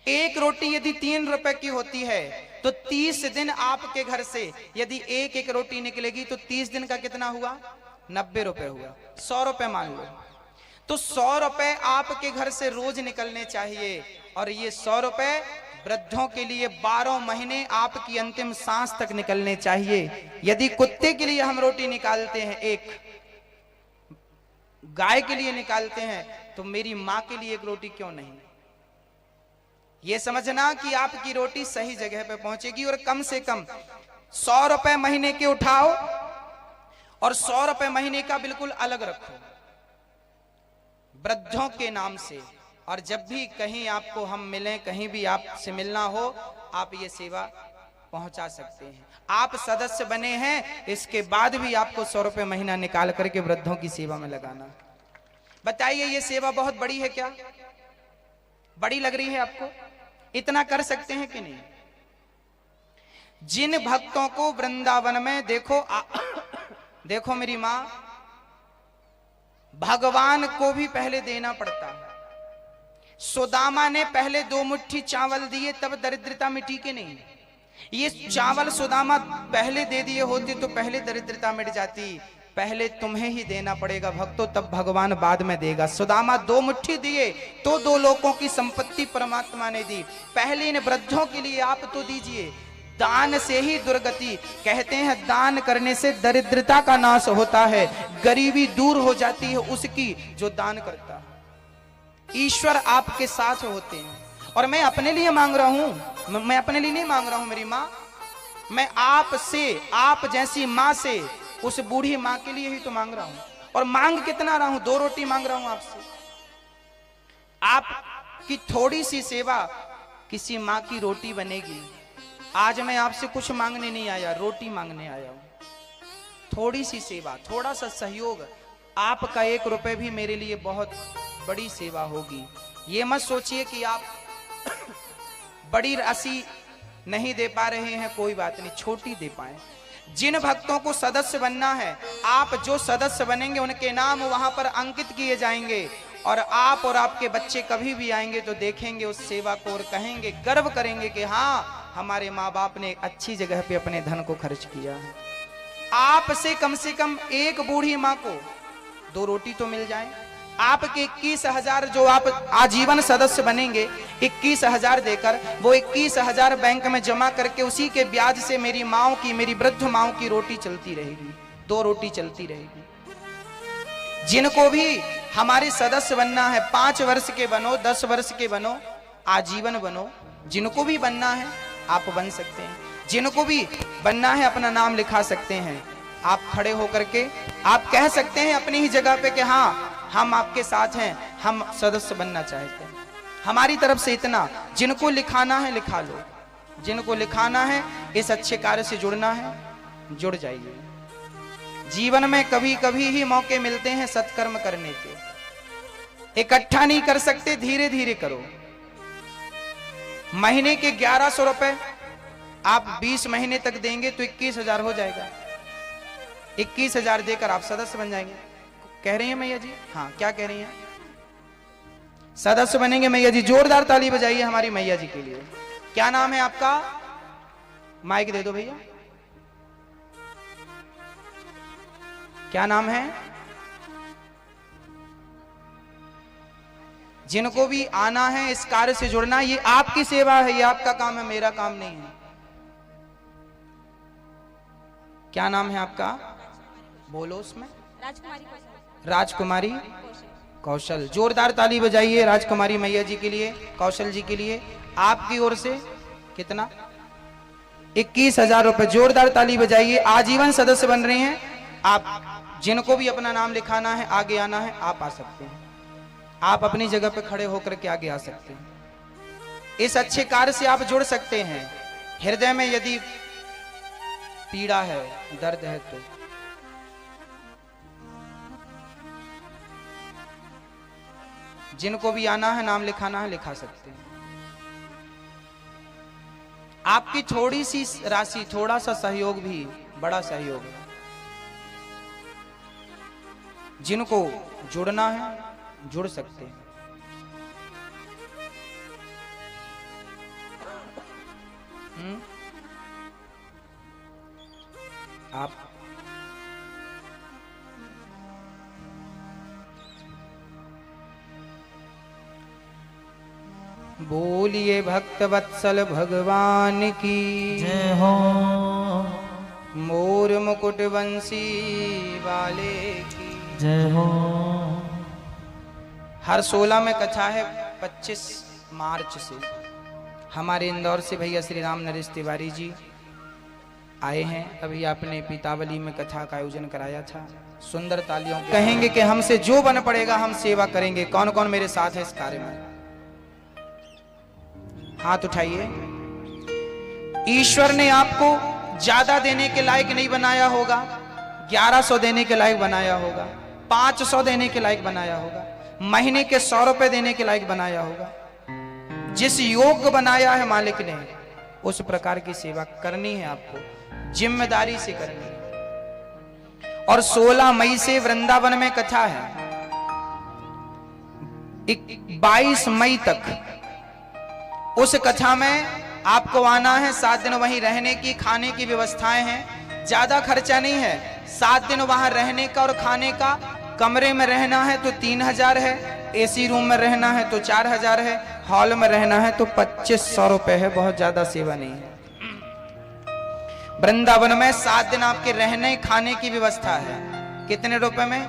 एक रोटी यदि 3 रुपए की होती है तो 30 दिन आपके घर से यदि एक एक रोटी निकलेगी तो 30 दिन का कितना हुआ? 90 रुपए हुआ। 100 रुपए मान लो, तो 100 रुपए आपके घर से रोज निकलने चाहिए। और ये 100 रुपए वृद्धों के लिए 12 महीने आपकी अंतिम सांस तक निकलने चाहिए। यदि कुत्ते के लिए हम रोटी निकालते हैं, एक गाय के लिए निकालते हैं, तो मेरी मां के लिए एक रोटी क्यों नहीं? यह समझना कि आपकी रोटी सही जगह पे पहुंचेगी। और कम से कम 100 रुपए महीने के उठाओ और 100 रुपए महीने का बिल्कुल अलग रखो वृद्धों के नाम से। और जब भी कहीं आपको हम मिलें, कहीं भी आपसे मिलना हो, आप ये सेवा पहुंचा सकते हैं। आप सदस्य बने हैं, इसके बाद भी आपको 100 रुपए महीना निकाल करके वृद्धों की सेवा में लगाना। बताइए ये सेवा बहुत बड़ी है क्या? बड़ी लग रही है आपको? इतना कर सकते हैं कि नहीं? जिन भक्तों को वृंदावन में देखो देखो मेरी मां, भगवान को भी पहले देना पड़ता है। सुदामा ने पहले 2 मुट्ठी चावल दिए तब दरिद्रता मिटी के नहीं? ये चावल सुदामा पहले दे दिए होते तो पहले दरिद्रता मिट जाती। पहले तुम्हें ही देना पड़ेगा भक्तों, तब भगवान बाद में देगा। सुदामा 2 मुट्ठी दिए तो 2 लोगों की संपत्ति परमात्मा ने दी। पहले इन वृद्धों के लिए आप तो दीजिए। दान से ही दुर्गति, कहते हैं दान करने से दरिद्रता का नाश होता है, गरीबी दूर हो जाती है उसकी जो दान करता है। ईश्वर आपके साथ होते हैं। और मैं अपने लिए मांग रहा हूं, मैं अपने लिए नहीं मांग रहा हूं मेरी मां, मैं आपसे, आप जैसी मां से, उस बूढ़ी मां के लिए ही तो मांग रहा हूं। और मांग कितना रहा हूं? 2 रोटी मांग रहा हूं आपसे। आपकी थोड़ी सी सेवा किसी मां की रोटी बनेगी। आज मैं आपसे कुछ मांगने नहीं आया, रोटी मांगने आया हूं। थोड़ी सी सेवा, थोड़ा सा सहयोग, आपका 1 रुपए भी मेरे लिए बहुत बड़ी सेवा होगी। ये मत सोचिए कि आप बड़ी राशि नहीं दे पा रहे हैं, कोई बात नहीं, छोटी दे पाए। जिन भक्तों को सदस्य बनना है, आप जो सदस्य बनेंगे उनके नाम वहां पर अंकित किए जाएंगे। और आप और आपके बच्चे कभी भी आएंगे तो देखेंगे उस सेवा को और कहेंगे, गर्व करेंगे कि हाँ हमारे माँ बाप ने अच्छी जगह पे अपने धन को खर्च किया है। आपसे कम से कम एक बूढ़ी माँ को 2 रोटी तो मिल जाए। आपके 21,000 जो आप आजीवन सदस्य बनेंगे, 21,000 देकर, वो 21,000 बैंक में जमा करके उसी के ब्याज से मेरी माओ की, मेरी वृद्ध माओ की रोटी चलती रहेगी, 2 रोटी चलती रहेगी। जिनको भी हमारे सदस्य बनना है, 5 वर्ष के बनो, 10 वर्ष के बनो, आजीवन बनो, जिनको भी बनना है आप बन सकते हैं। जिनको भी बनना है अपना नाम लिखा सकते हैं। आप खड़े होकर के आप कह सकते हैं अपनी ही जगह पे कि हाँ हम आपके साथ हैं, हम सदस्य बनना चाहते हैं। हमारी तरफ से इतना, जिनको लिखाना है लिखा लो, जिनको लिखाना है इस अच्छे कार्य से जुड़ना है, जुड़ जाइए। जीवन में कभी कभी ही मौके मिलते हैं सत्कर्म करने के, इकट्ठा नहीं कर सकते, धीरे धीरे करो। महीने के 1100 रुपए आप 20 महीने तक देंगे तो 21,000 हो जाएगा। 21,000 देकर आप सदस्य बन जाएंगे। कह रही हैं मैया जी? हाँ, क्या कह रही हैं? सदस्य बनेंगे मैया जी। जोरदार ताली बजाइए हमारी मैया जी के लिए। क्या नाम है आपका? माइक दे दो भैया। क्या नाम है? जिनको भी आना है इस कार्य से जुड़ना, ये आपकी सेवा है, ये आपका काम है, मेरा काम नहीं है। क्या नाम है आपका? बोलो उसमें। राजकुमारी कौशल। जोरदार ताली बजाइए राजकुमारी मैया जी के लिए, कौशल जी के लिए। आपकी ओर से कितना? 21,000 रुपए। जोरदार ताली बजाइए। आजीवन सदस्य बन रहे हैं आप। जिनको भी अपना नाम लिखाना है, आगे आना है, आप आ सकते हैं। आप अपनी जगह पे खड़े होकर के आगे आ सकते हैं। इस अच्छे कार्य से आप जुड़ सकते हैं। हृदय में यदि पीड़ा है, दर्द है, तो जिनको भी आना है, नाम लिखाना है, लिखा सकते हैं। आपकी थोड़ी सी राशि, थोड़ा सा सहयोग भी बड़ा सहयोग है। जिनको जुड़ना है जुड़ सकते हैं। आप बोलिए भक्त वत्सल भगवान की जय हो। मोर मुकुट बंसी वाले की जय हो। हर 16 में कथा है। 25 मार्च से हमारे इंदौर से भैया श्री राम नरेश तिवारी जी आए हैं। अभी आपने पीतावली में कथा का आयोजन कराया था। सुंदर तालियों कहेंगे कि हमसे जो बन पड़ेगा हम सेवा करेंगे। कौन कौन मेरे साथ है इस कार्य में? हाथ उठाइए। ईश्वर ने आपको ज्यादा देने के लायक नहीं बनाया होगा, 1100 देने के लायक बनाया होगा, 500 देने के लायक बनाया होगा, महीने के 100 रुपए देने के लायक बनाया होगा। जिस योग्य बनाया है मालिक ने, उस प्रकार की सेवा करनी है आपको, जिम्मेदारी से करनी है। और 16 मई से वृंदावन में कथा है। 22 मई तक उस कथा में आपको आना है। 7 दिन वहीं रहने की, खाने की व्यवस्थाएं हैं। ज्यादा खर्चा नहीं है। 7 दिन वहां रहने का और खाने का। कमरे में रहना है तो 3000 है, एसी रूम में रहना है तो 4000 है, हॉल में रहना है तो 2500 रुपए है। बहुत ज्यादा सेवा नहीं है। वृंदावन में 7 दिन आपके रहने खाने की व्यवस्था है। कितने रुपए में?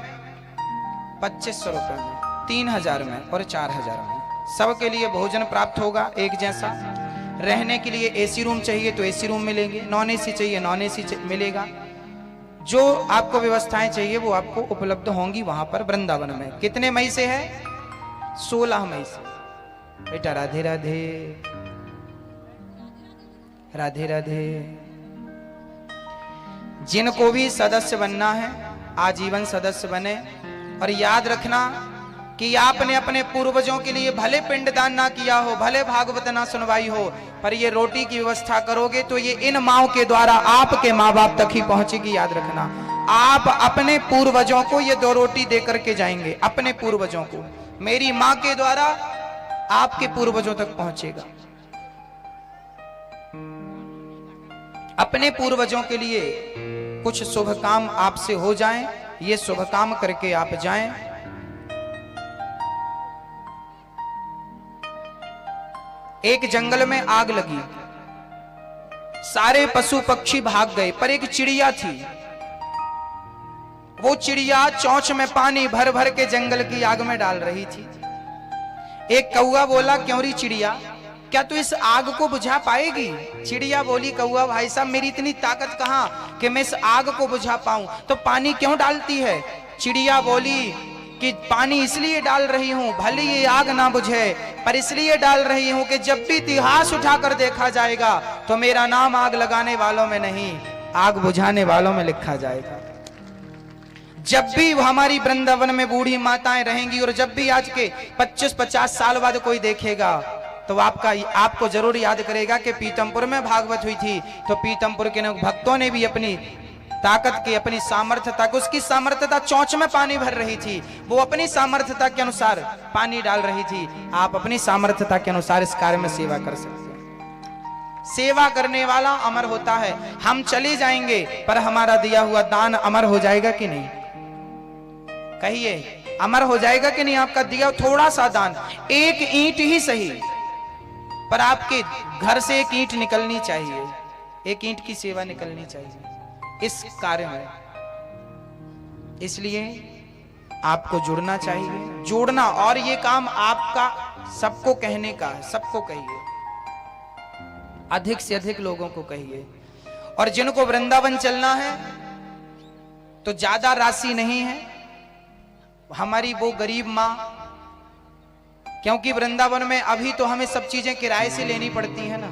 2500 रुपए में, 3000 में और 4000 में। सबके लिए भोजन प्राप्त होगा एक जैसा। रहने के लिए एसी रूम चाहिए तो एसी रूम मिलेंगे, नॉन एसी चाहिए नॉन एसी मिलेगा। जो आपको व्यवस्थाएं चाहिए वो आपको उपलब्ध होंगी वहां पर वृंदावन में। कितने मई से है? 16 मई से। बेटा राधे राधे, राधे राधे। जिनको भी सदस्य बनना है आजीवन सदस्य बने। और याद रखना कि आपने अपने पूर्वजों के लिए भले पिंडदान ना किया हो, भले भागवत ना सुनवाई हो, पर ये रोटी की व्यवस्था करोगे तो ये इन माओ के द्वारा आपके माँ बाप तक ही पहुंचेगी। याद रखना, आप अपने पूर्वजों को ये 2 रोटी दे करके जाएंगे। अपने पूर्वजों को मेरी माँ के द्वारा आपके पूर्वजों तक पहुंचेगा। अपने पूर्वजों के लिए कुछ शुभ काम आपसे हो जाएं, ये शुभ काम करके आप जाएं। एक जंगल में आग लगी, सारे पशु पक्षी भाग गए, पर एक चिड़िया थी। वो चिड़िया चोंच में पानी भर भर के जंगल की आग में डाल रही थी। एक कौआ बोला, क्यों री चिड़िया, क्या तू इस आग को बुझा पाएगी? चिड़िया बोली, कौआ भाई साहब मेरी इतनी ताकत कहां कि मैं इस आग को बुझा पाऊं, तो पानी क्यों डालती है? चिड़िया बोली कि पानी इसलिए डाल रही हूं, भले ये आग ना बुझे, पर इसलिए डाल रही हूं कि जब भी इतिहास उठाकर देखा जाएगा तो मेरा नाम आग लगाने वालों में नहीं, आग बुझाने वालों में लिखा जाएगा। जब भी हमारी वृंदावन में बूढ़ी माताएं रहेंगी और जब भी आज के 25-50 साल बाद कोई देखेगा तो आपको जरूर याद करेगा कि पीतमपुर में भागवत हुई थी, तो पीतमपुर के भक्तों ने भी अपनी ताकत की, अपनी सामर्थ्यता को, उसकी सामर्थ्यता चोंच में पानी भर रही थी, वो अपनी सामर्थ्यता के अनुसार पानी डाल रही थी। आप अपनी सामर्थ्यता के अनुसार इस कार्य में सेवा कर सकते हैं। सेवा करने वाला अमर होता है। हम चले जाएंगे पर हमारा दिया हुआ दान अमर हो जाएगा कि नहीं? कहिए, अमर हो जाएगा कि नहीं? आपका दिया थोड़ा सा दान, एक ईंट ही सही, पर आपके घर से एक ईंट निकलनी चाहिए, एक ईंट की सेवा निकलनी चाहिए इस कार्य में। इसलिए आपको जुड़ना चाहिए, जोड़ना, और ये काम आपका सबको कहने का है। सबको कहिए, अधिक से अधिक लोगों को कहिए। और जिनको वृंदावन चलना है तो ज्यादा राशि नहीं है, हमारी वो गरीब मां, क्योंकि वृंदावन में अभी तो हमें सब चीजें किराए से लेनी पड़ती है ना।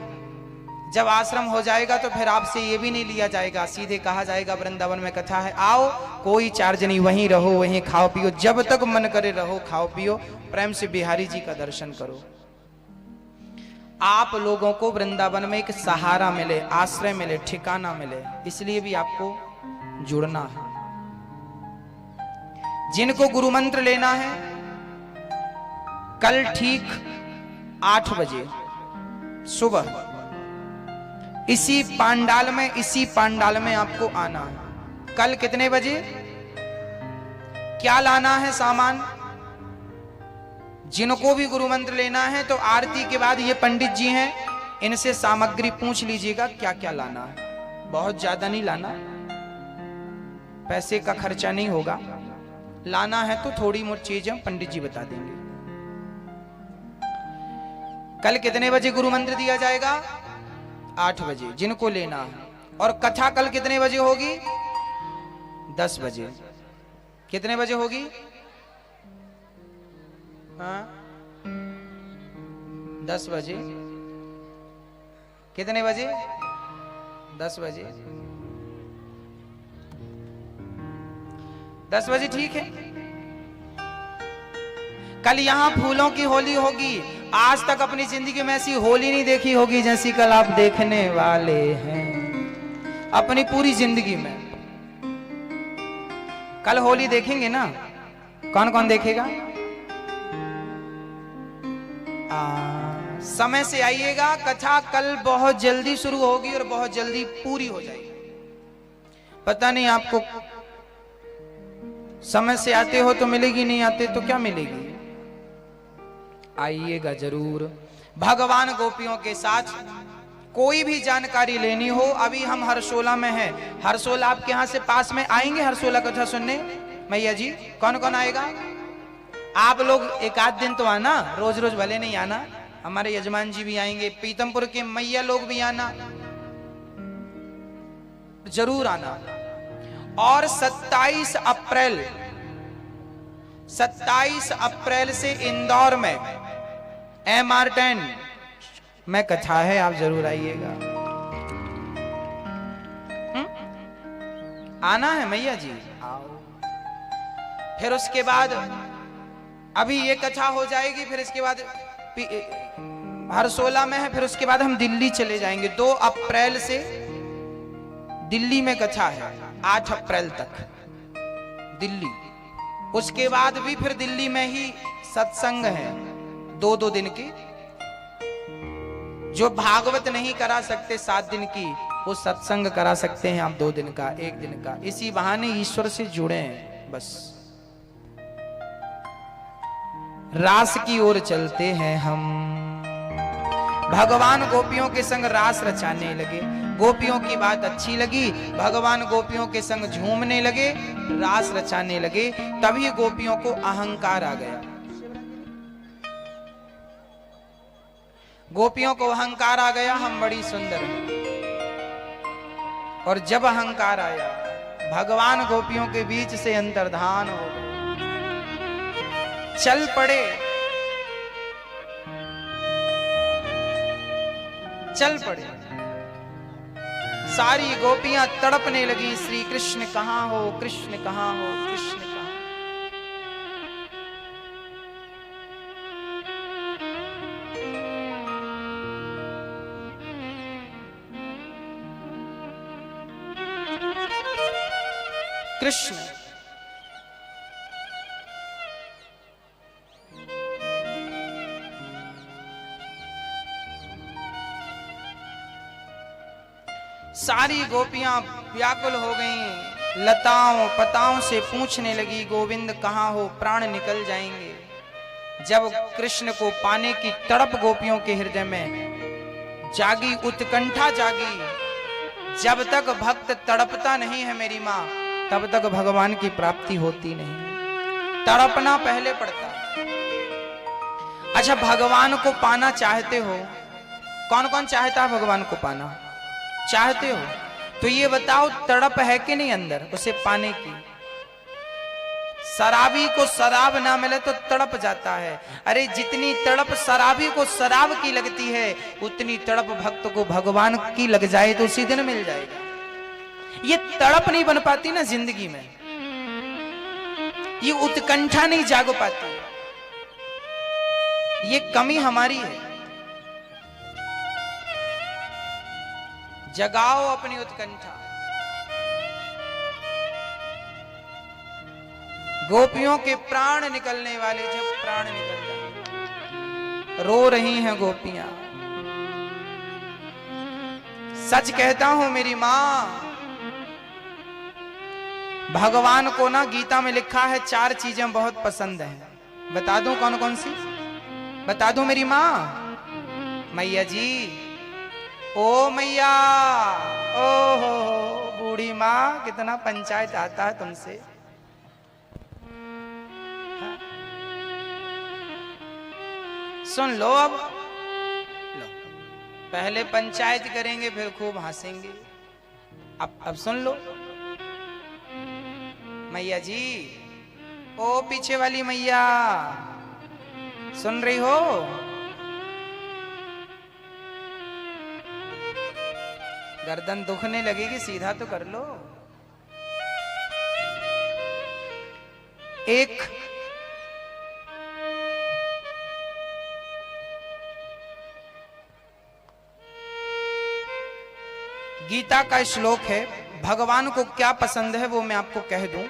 जब आश्रम हो जाएगा तो फिर आपसे ये भी नहीं लिया जाएगा, सीधे कहा जाएगा वृंदावन में कथा है, आओ, कोई चार्ज नहीं, वहीं रहो, वहीं खाओ पियो, जब तक मन करे रहो, खाओ पियो, प्रेम से बिहारी जी का दर्शन करो। आप लोगों को वृंदावन में एक सहारा मिले, आश्रय मिले, ठिकाना मिले, इसलिए भी आपको जुड़ना है। जिनको गुरु मंत्र लेना है, कल ठीक 8 बजे सुबह इसी पांडाल में आपको आना है। कल कितने बजे? क्या लाना है सामान? जिनको भी गुरु मंत्र लेना है तो आरती के बाद ये पंडित जी हैं, इनसे सामग्री पूछ लीजिएगा क्या क्या लाना है। बहुत ज्यादा नहीं लाना, पैसे का खर्चा नहीं होगा, लाना है तो थोड़ी मोटी चीजें पंडित जी बता देंगे। कल कितने बजे गुरु मंत्र दिया जाएगा? 8 बजे, जिनको लेना है। और कथा कल कितने बजे होगी? 10 बजे। कितने बजे होगी? हाँ, 10 बजे। कितने बजे? 10 बजे। 10 बजे ठीक है। कल यहां फूलों की होली होगी। आज तक अपनी जिंदगी में ऐसी होली नहीं देखी होगी जैसी कल आप देखने वाले हैं अपनी पूरी जिंदगी में। कल होली देखेंगे ना? कौन कौन देखेगा? समय से आइएगा, कथा कल बहुत जल्दी शुरू होगी और बहुत जल्दी पूरी हो जाएगी। पता नहीं आपको समय से आते हो तो मिलेगी, नहीं आते तो क्या मिलेगी। आइएगा जरूर। भगवान गोपियों के साथ कोई भी जानकारी लेनी हो, अभी हम हरसोला में हैं। हरसोला आपके यहाँ से पास में, आएंगे हरसोला कथा सुनने? मैया जी कौन कौन आएगा? आप लोग एक आध दिन तो आना, रोज रोज भले नहीं आना। हमारे यजमान जी भी आएंगे, पीतमपुर के मैया लोग भी आना, जरूर आना। और 27 अप्रैल से इंदौर में MR10 में कथा है, आप जरूर आइएगा। आना है मैया जी, आओ। फिर उसके बाद अभी ये कथा हो जाएगी, फिर इसके बाद हरसोला में है, फिर उसके बाद हम दिल्ली चले जाएंगे। 2 अप्रैल से दिल्ली में कथा है, 8 अप्रैल तक दिल्ली। उसके बाद भी फिर दिल्ली में ही सत्संग है, 2-2 दिन की। जो भागवत नहीं करा सकते 7 दिन की, वो सत्संग करा सकते हैं आप 2 दिन का, 1 दिन का। इसी बहाने ईश्वर से जुड़े हैं बस। रास की ओर चलते हैं हम। भगवान गोपियों के संग रास रचाने लगे। गोपियों की बात अच्छी लगी, भगवान गोपियों के संग झूमने लगे, रास रचाने लगे। तभी गोपियों को अहंकार आ गया। गोपियों को अहंकार आ गया, हम बड़ी सुंदर हैं। और जब अहंकार आया, भगवान गोपियों के बीच से अंतर्धान हो गए, चल पड़े, चल पड़े। सारी गोपियां तड़पने लगी, श्री कृष्ण कहां हो, कृष्ण कहां हो, कृष्ण कहां। कृष्ण। सारी गोपियां व्याकुल हो गईं, लताओं पताओं से पूछने लगी, गोविंद कहाँ हो, प्राण निकल जाएंगे। जब कृष्ण को पाने की तड़प गोपियों के हृदय में जागी, उत्कंठा जागी। जब तक भक्त तड़पता नहीं है मेरी माँ, तब तक भगवान की प्राप्ति होती नहीं। तड़पना पहले पड़ता। अच्छा, भगवान को पाना चाहते हो? कौन कौन चाहता है भगवान को पाना? चाहते हो तो ये बताओ, तड़प है कि नहीं अंदर उसे पाने की? शराबी को शराब ना मिले तो तड़प जाता है। अरे जितनी तड़प शराबी को शराब की लगती है, उतनी तड़प भक्त को भगवान की लग जाए तो उसी दिन मिल जाएगा। ये तड़प नहीं बन पाती ना जिंदगी में, ये उत्कंठा नहीं जाग पाती, ये कमी हमारी है। जगाओ अपनी उत्कंठा। गोपियों के प्राण निकलने वाले, जब प्राण निकल जाए, रो रही हैं गोपियां। सच कहता हूं मेरी मां, भगवान को ना गीता में लिखा है 4 चीजें बहुत पसंद हैं। बता दूं कौन कौन सी? बता दूं मेरी मां? मैया जी, ओ मैया, ओ हो बूढ़ी माँ, कितना पंचायत आता है तुमसे। हाँ? सुन लो अब, लो, पहले पंचायत करेंगे फिर खूब हंसेंगे। अब सुन लो मैया जी, ओ पीछे वाली मैया, सुन रही हो? गर्दन दुखने लगेगी, सीधा तो कर लो। एक गीता का श्लोक है, भगवान को क्या पसंद है वो मैं आपको कह दूं।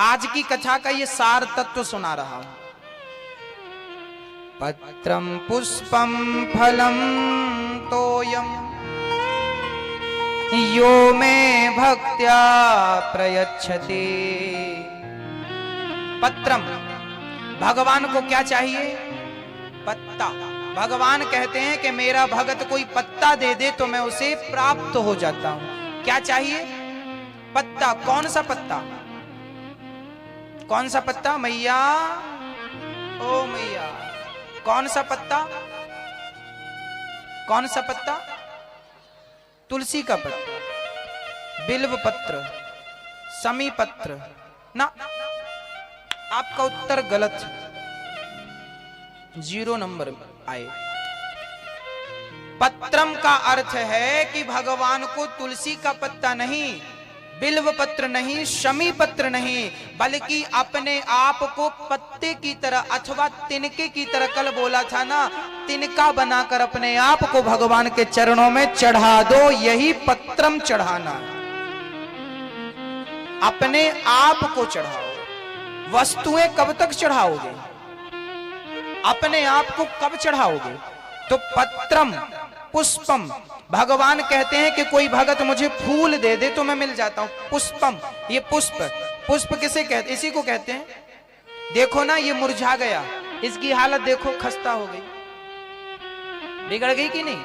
आज की कथा का ये सार तत्व सुना रहा हूं। पत्रम पुष्पम फलम तोयम यो में भक्त्या प्रयच्छते। पत्रम, भगवान को क्या चाहिए? पत्ता। भगवान कहते हैं कि मेरा भगत कोई पत्ता दे दे तो मैं उसे प्राप्त हो जाता हूं। क्या चाहिए? पत्ता। कौन सा पत्ता? कौन सा पत्ता? मैया, ओ मैया, कौन सा पत्ता? कौन सा पत्ता? तुलसी का पत्ता, बिल्व पत्र, समी पत्र ना। आपका उत्तर गलत, 0 नंबर आए। पत्रम का अर्थ है कि भगवान को तुलसी का पत्ता नहीं, बिल्व पत्र नहीं, शमी पत्र नहीं, बल्कि अपने आप को पत्ते की तरह अथवा तिनके की तरह, कल बोला था ना, तिनका बनाकर अपने आप को भगवान के चरणों में चढ़ा दो। यही पत्रम चढ़ाना। अपने आप को चढ़ाओ। वस्तुएं कब तक चढ़ाओगे? अपने आप को कब चढ़ाओगे? तो पत्रम, पुष्पम। भगवान कहते हैं कि कोई भगत मुझे फूल दे दे तो मैं मिल जाता हूं। पुष्पम, ये पुष्प। पुष्प किसे कहते? इसी को कहते हैं। देखो ना, ये मुरझा गया, इसकी हालत देखो, खस्ता हो गई, बिगड़ गई कि नहीं?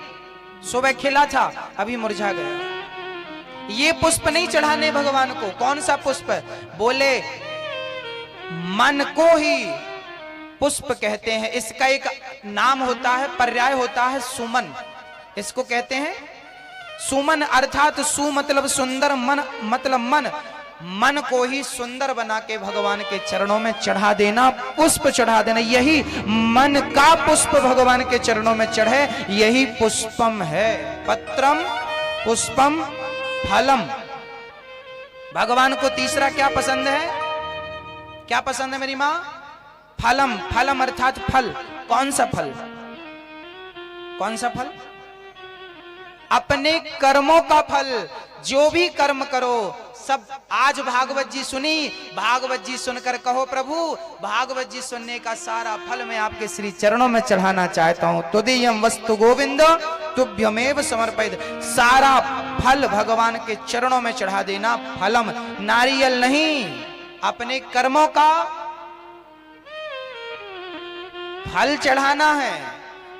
सुबह खिला था, अभी मुरझा गया। ये पुष्प नहीं चढ़ाने भगवान को। कौन सा पुष्प? बोले मन को ही पुष्प कहते हैं। इसका एक नाम होता है, पर्याय होता है सुमन। इसको कहते हैं सुमन, अर्थात सु मतलब सुंदर, मन मतलब मन। मन को ही सुंदर बना के भगवान के चरणों में चढ़ा देना, पुष्प चढ़ा देना। यही मन का पुष्प भगवान के चरणों में चढ़े, यही पुष्पम है। पत्रम, पुष्पम, फलम। भगवान को तीसरा क्या पसंद है? क्या पसंद है मेरी मां? फलम। फलम अर्थात फल। कौन सा फल? कौन सा फल? अपने कर्मों का फल। जो भी कर्म करो, सब आज भागवत जी सुनी, भागवत जी सुनकर कहो प्रभु भागवत जी सुनने का सारा फल मैं आपके श्री चरणों में चढ़ाना चाहता हूं। तुदीयम वस्तु गोविंद तुभ्यमेव समर्पित, सारा फल भगवान के चरणों में चढ़ा देना। फलम नारियल नहीं, अपने कर्मों का फल चढ़ाना है,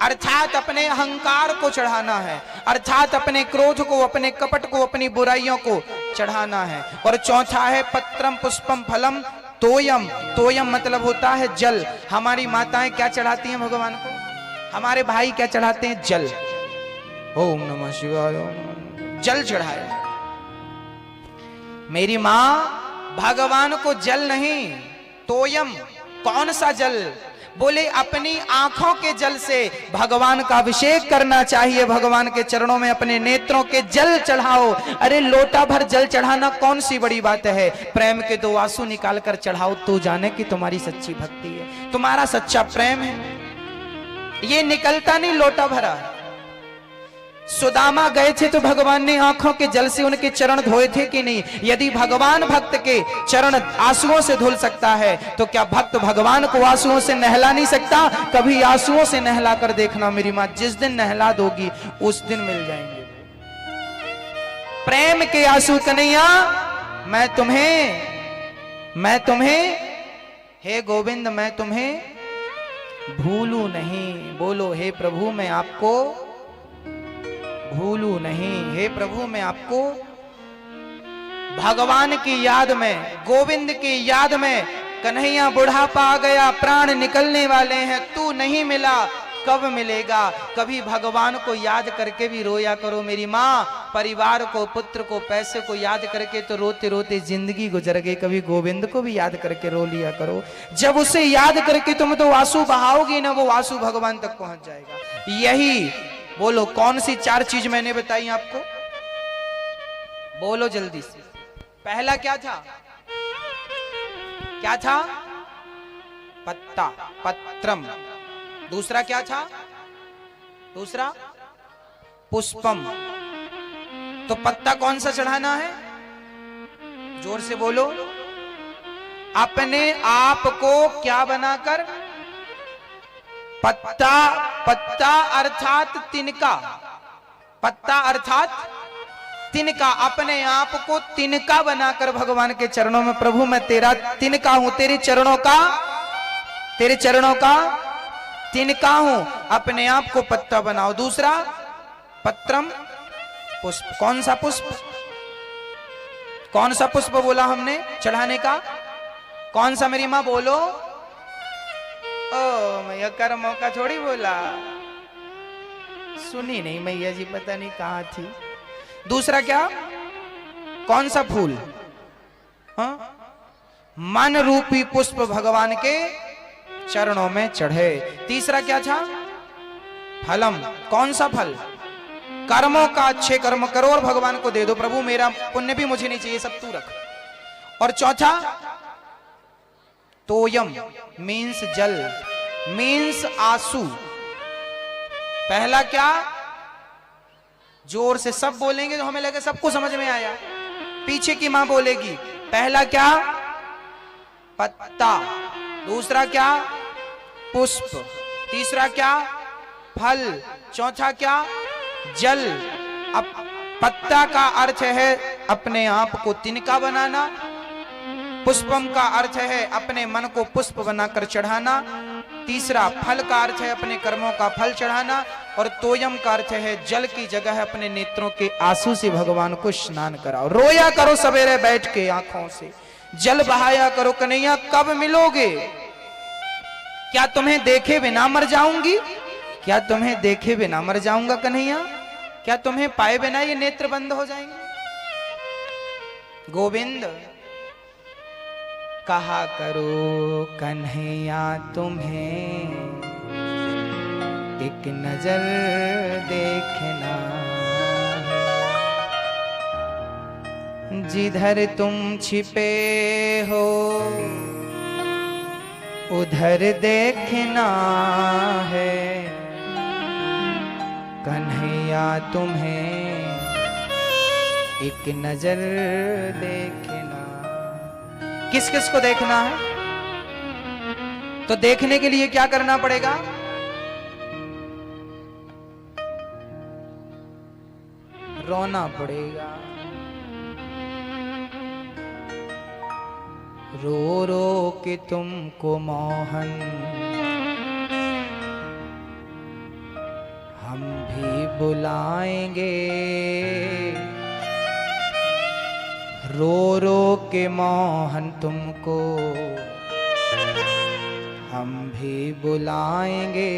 अर्थात अपने अहंकार को चढ़ाना है, अर्थात अपने क्रोध को, अपने कपट को, अपनी बुराइयों को चढ़ाना है। और चौथा है पत्रम पुष्पम फलम तोयम। तोयम मतलब होता है जल। हमारी माताएं क्या चढ़ाती हैं भगवान को, हमारे भाई क्या चढ़ाते हैं, जल। ओम नमः शिवाय, जल चढ़ाया। मेरी मां भगवान को जल नहीं, तोयम कौन सा जल, बोले अपनी आंखों के जल से भगवान का अभिषेक करना चाहिए। भगवान के चरणों में अपने नेत्रों के जल चढ़ाओ। अरे लोटा भर जल चढ़ाना कौन सी बड़ी बात है, प्रेम के दो आंसू निकाल कर चढ़ाओ तो जाने कि तुम्हारी सच्ची भक्ति है, तुम्हारा सच्चा प्रेम है। ये निकलता नहीं लोटा भरा। सुदामा गए थे तो भगवान ने आंखों के जल से उनके चरण धोए थे कि नहीं। यदि भगवान भक्त के चरण आंसुओं से धुल सकता है तो क्या भक्त भगवान को आंसुओं से नहला नहीं सकता। कभी आंसुओं से नहला कर देखना मेरी मां, जिस दिन नहला दोगी उस दिन मिल जाएंगे प्रेम के आंसू। कन्हैया मैं तुम्हें हे गोविंद मैं तुम्हें भूलू नहीं। बोलो हे प्रभु मैं आपको भूलू नहीं, हे प्रभु मैं आपको भगवान की याद में, गोविंद की याद में। कन्हैया बुढ़ापा आ गया, प्राण निकलने वाले हैं, तू नहीं मिला, कब मिलेगा। कभी भगवान को याद करके भी रोया करो मेरी माँ। परिवार को, पुत्र को, पैसे को याद करके तो रोते रोते जिंदगी गुजर गई, कभी गोविंद को भी याद करके रो लिया करो। जब उसे याद करके तुम तो आंसू बहाओगी ना, वो आंसू भगवान तक पहुंच जाएगा। यही बोलो कौन सी चार चीज मैंने बताई आपको, बोलो जल्दी से। पहला क्या था, क्या था, पत्ता, पत्रम। दूसरा क्या था, दूसरा पुष्पम। तो पत्ता कौन सा चढ़ाना है, जोर से बोलो, अपने आप को क्या बनाकर, पत्ता, पत्ता अर्थात तिनका, पत्ता अर्थात तिनका, अपने आप को तिनका बनाकर भगवान के चरणों में, प्रभु मैं तेरा तिनका हूं, तेरे चरणों का तिनका हूं, अपने आप को पत्ता बनाओ। दूसरा पत्रम पुष्प, कौन सा पुष्प, कौन सा पुष्प बोला हमने चढ़ाने का, कौन सा मेरी मां बोलो। ओ मैया कर्मों का थोड़ी बोला, सुनी नहीं मैया जी, पता नहीं कहां थी। दूसरा क्या, कौन सा फूल, हाँ? मन रूपी पुष्प भगवान के चरणों में चढ़े। तीसरा क्या था, फलम, कौन सा फल, कर्मों का, अच्छे कर्म करो और भगवान को दे दो, प्रभु मेरा पुण्य भी मुझे नहीं चाहिए, सब तू रख। और चौथा तोयम मीन्स जल, मीन्स आंसू। पहला क्या, जोर से सब बोलेंगे तो हमें लगे सबको समझ में आया, पीछे की मां बोलेगी। पहला क्या, पत्ता। दूसरा क्या, पुष्प। तीसरा क्या, फल। चौथा क्या, जल। अब पत्ता का अर्थ है अपने आप को तिनका बनाना, पुष्पम का अर्थ है अपने मन को पुष्प बनाकर चढ़ाना, तीसरा फल का अर्थ है अपने कर्मों का फल चढ़ाना, और तोयम का अर्थ है जल की जगह अपने नेत्रों के आंसू से भगवान को स्नान कराओ। रोया करो सवेरे बैठ के, आंखों से जल बहाया करो। कन्हैया कब मिलोगे, क्या तुम्हें देखे बिना मर जाऊंगी, क्या तुम्हें देखे बिना मर जाऊंगा कन्हैया, क्या तुम्हें पाए बिना ये नेत्र बंद हो जाएंगे। गोविंद कहा करो कन्हैया तुम्हें एक नजर देखना, जिधर तुम छिपे हो उधर देखना है। कन्हैया तुम्हें एक नजर देखना। किस किस को देखना है? तो देखने के लिए क्या करना पड़ेगा? रोना पड़ेगा। रो रो के तुमको मोहन हम भी बुलाएंगे। रो रो के मोहन तुमको हम भी बुलाएंगे।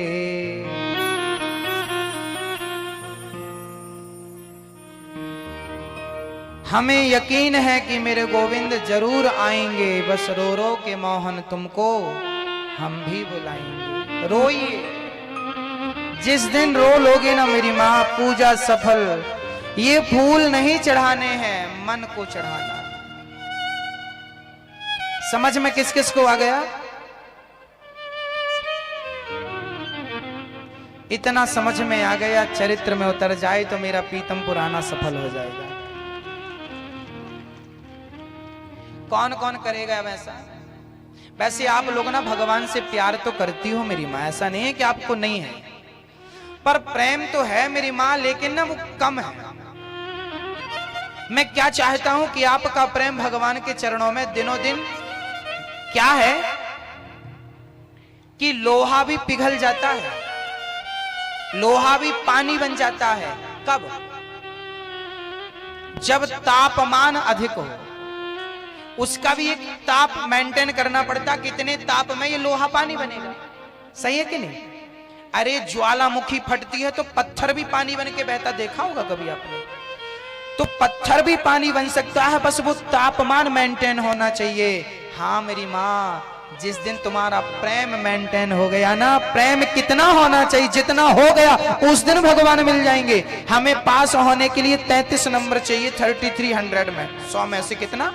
हमें यकीन है कि मेरे गोविंद जरूर आएंगे। बस रो रो के मोहन तुमको हम भी बुलाएंगे। रोइए, जिस दिन रो लोगे ना मेरी माँ, पूजा सफल। ये फूल नहीं चढ़ाने हैं, मन को चढ़ाना। समझ में किस किस को आ गया? इतना समझ में आ गया, चरित्र में उतर जाए तो मेरा पीतम पुराना सफल हो जाएगा। कौन कौन करेगा वैसा? वैसे आप लोग ना भगवान से प्यार तो करती हो मेरी माँ, ऐसा नहीं है कि आपको नहीं है, पर प्रेम तो है मेरी माँ, लेकिन ना वो कम है। मैं क्या चाहता हूं कि आपका प्रेम भगवान के चरणों में दिनों दिन क्या है कि लोहा भी पिघल जाता है, लोहा भी पानी बन जाता है। कब? जब तापमान अधिक हो। उसका भी एक ताप मेंटेन करना पड़ता, कितने ताप में ये लोहा पानी बनेगा। सही है कि नहीं? अरे ज्वालामुखी फटती है तो पत्थर भी पानी बन के बहता देखा होगा कभी आपने? तो पत्थर भी पानी बन सकता है, बस वो तापमान मेंटेन होना चाहिए। हाँ मेरी माँ, जिस दिन तुम्हारा प्रेम मेंटेन हो गया ना, प्रेम कितना होना चाहिए, जितना हो गया उस दिन भगवान मिल जाएंगे। हमें पास होने के लिए 33 नंबर चाहिए 3300 में। 100 में से कितना?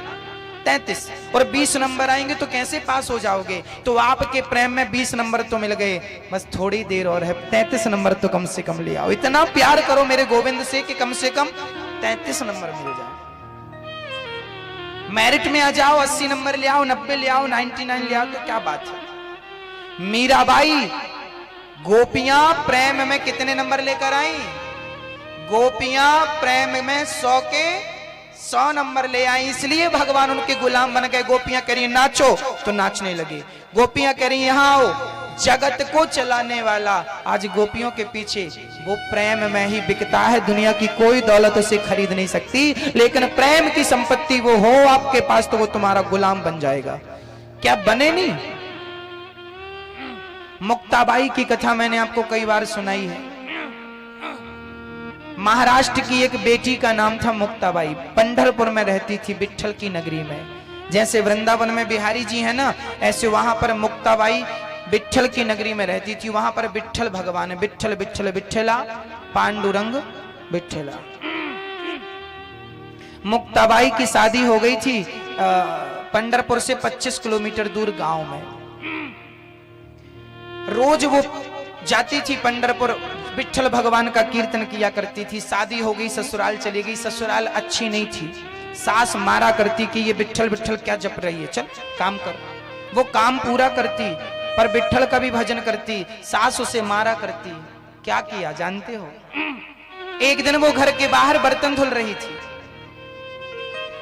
33। और 20 नंबर आएंगे तो कैसे पास हो जाओगे? तो आपके प्रेम में 20 नंबर तो मिल गए, बस थोड़ी देर और है, 33 नंबर तो कम से कम ले आओ। इतना प्यार करो मेरे गोविंद से कि कम 33 नंबर मिल जाए। मेरिट में आ जाओ, 80 नंबर ले आओ, 90 ले आओ, 99 ले आओ, तो क्या बात है। मीराबाई गोपियां प्रेम में कितने नंबर लेकर आई? गोपियां प्रेम में 100 के 100 नंबर ले आई, इसलिए भगवान उनके गुलाम बन गए। गोपियां कह रही नाचो तो नाचने लगे, गोपियां कह रही यहां आओ, जगत को चलाने वाला आज गोपियों के पीछे वो प्रेम में ही बिकता है। दुनिया की कोई दौलत उसे खरीद नहीं सकती, लेकिन प्रेम की संपत्ति वो हो आपके पास तो वो तुम्हारा गुलाम बन जाएगा। क्या बने नहीं? मुक्ताबाई की कथा मैंने आपको कई बार सुनाई है। महाराष्ट्र की एक बेटी का नाम था मुक्ताबाई, पंढरपुर में रहती थी, विट्ठल की नगरी में। जैसे वृंदावन में बिहारी जी है ना, ऐसे वहां पर मुक्ताबाई विट्ठल की नगरी में रहती थी। वहां पर विट्ठल भगवान है, विट्ठल विट्ठल विट्ठला, पांडुरंग विट्ठला। मुक्ताबाई की शादी हो गई थी पंढरपुर से 25 किलोमीटर दूर गांव में। रोज वो जाती थी पंढरपुर, विट्ठल भगवान का कीर्तन किया करती थी। शादी हो गई, ससुराल चली गई। ससुराल अच्छी नहीं थी, सास मारा करती कि ये विट्ठल विट्ठल क्या जप रही है, चल काम कर। वो काम पूरा करती पर विट्ठल का भी भजन करती, सास उसे मारा करती। क्या किया जानते हो? एक दिन वो घर के बाहर बर्तन धुल रही थी,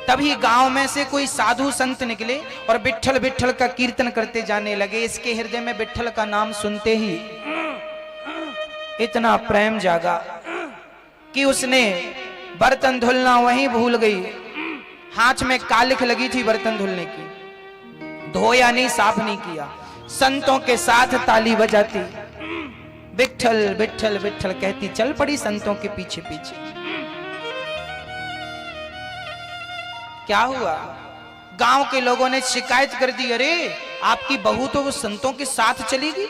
तभी गांव में से कोई साधु संत निकले और विट्ठल विट्ठल का कीर्तन करते जाने लगे। इसके हृदय में विट्ठल का नाम सुनते ही इतना प्रेम जागा कि उसने बर्तन धुलना वहीं भूल गई। हाथ में कालिख लगी थी बर्तन धुलने की, धोया नहीं, साफ नहीं किया। संतों के साथ ताली बजाती, विट्ठल विट्ठल विट्ठल कहती चल पड़ी संतों के पीछे पीछे। क्या हुआ? गांव के लोगों ने शिकायत कर दी, अरे आपकी बहू तो वो संतों के साथ चली गई।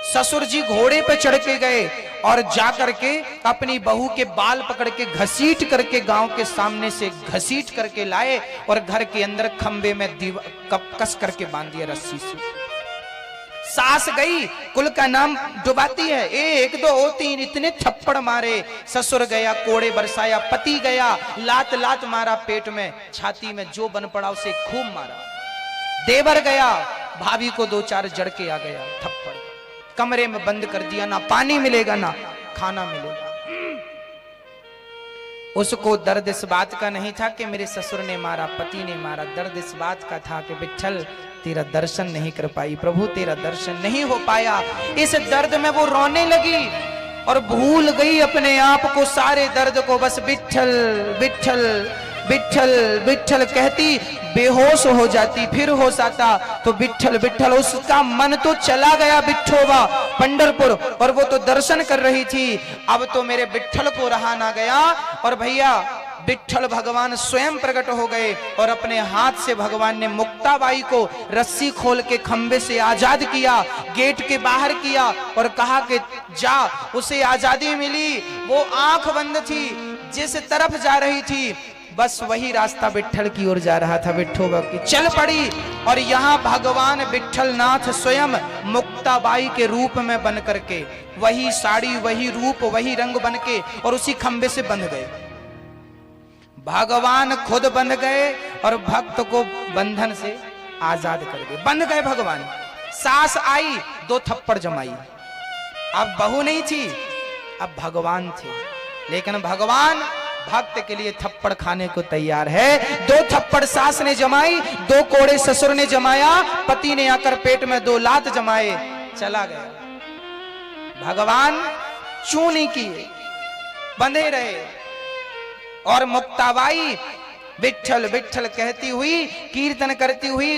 ससुर जी घोड़े पे चढ़ के गए और जाकर के अपनी बहू के बाल पकड़ के घसीट करके गांव के सामने से घसीट करके लाए और घर के अंदर खंबे में कस करके बांध दिया रस्सी से। सास गई कुल का नाम डुबाती है, 1 2 3 इतने थप्पड़ मारे। ससुर गया कोड़े बरसाया, पति गया लात लात मारा पेट में, छाती में जो बन पड़ा उसे खूब मारा। देवर गया भाभी को 2-4 जड़के आ गया थप्पड़, कमरे में बंद कर दिया, ना पानी मिलेगा ना खाना मिलेगा। उसको दर्द इस बात का नहीं था कि मेरे ससुर ने मारा, पति ने मारा, दर्द इस बात का था कि विठ्ठल तेरा दर्शन नहीं कर पाई, प्रभु तेरा दर्शन नहीं हो पाया। इस दर्द में वो रोने लगी और भूल गई अपने आप को, सारे दर्द को, बस विठ्ठल विठ्ठल विठ्ठल विठ्ठल कहती बेहोश हो जाती, फिर होश आता तो विठ्ठल विठ्ठल। उसका मन तो चला गया विठ्ठोबा पंढरपुर, और वो तो दर्शन कर रही थी। अब तो मेरे विठ्ठल को रहा ना गया, और भैया विठ्ठल भगवान स्वयं प्रकट हो गए और अपने हाथ से भगवान ने मुक्ताबाई को रस्सी खोल के खंबे से आजाद किया, गेट के बाहर किया और कहा कि जा, उसे आजादी मिली। वो आंख बंद थी, जिस तरफ जा रही थी बस वही रास्ता विठ्ठल की ओर जा रहा था, विठ्ठोबा की चल पड़ी। और यहाँ भगवान विठ्ठलनाथ स्वयं मुक्ताबाई के रूप में बन करके, वही साड़ी वही रूप वही रंग बन के, और उसी खंबे से बंध गए। भगवान खुद बंध गए और भक्त को बंधन से आजाद कर गए, बंध गए भगवान। सास आई 2 थप्पड़ जमाई, अब बहू नहीं थी, अब भगवान थे। लेकिन भगवान भक्त के लिए थप्पड़ खाने को तैयार है। 2 थप्पड़ सास ने जमाई, 2 कोड़े ससुर ने जमाया, पति ने आकर पेट में 2 लात जमाए, चला गया। भगवान चू नहीं किए, बंधे रहे। और मुक्ताबाई विठ्ठल विठ्ठल कहती हुई, कीर्तन करती हुई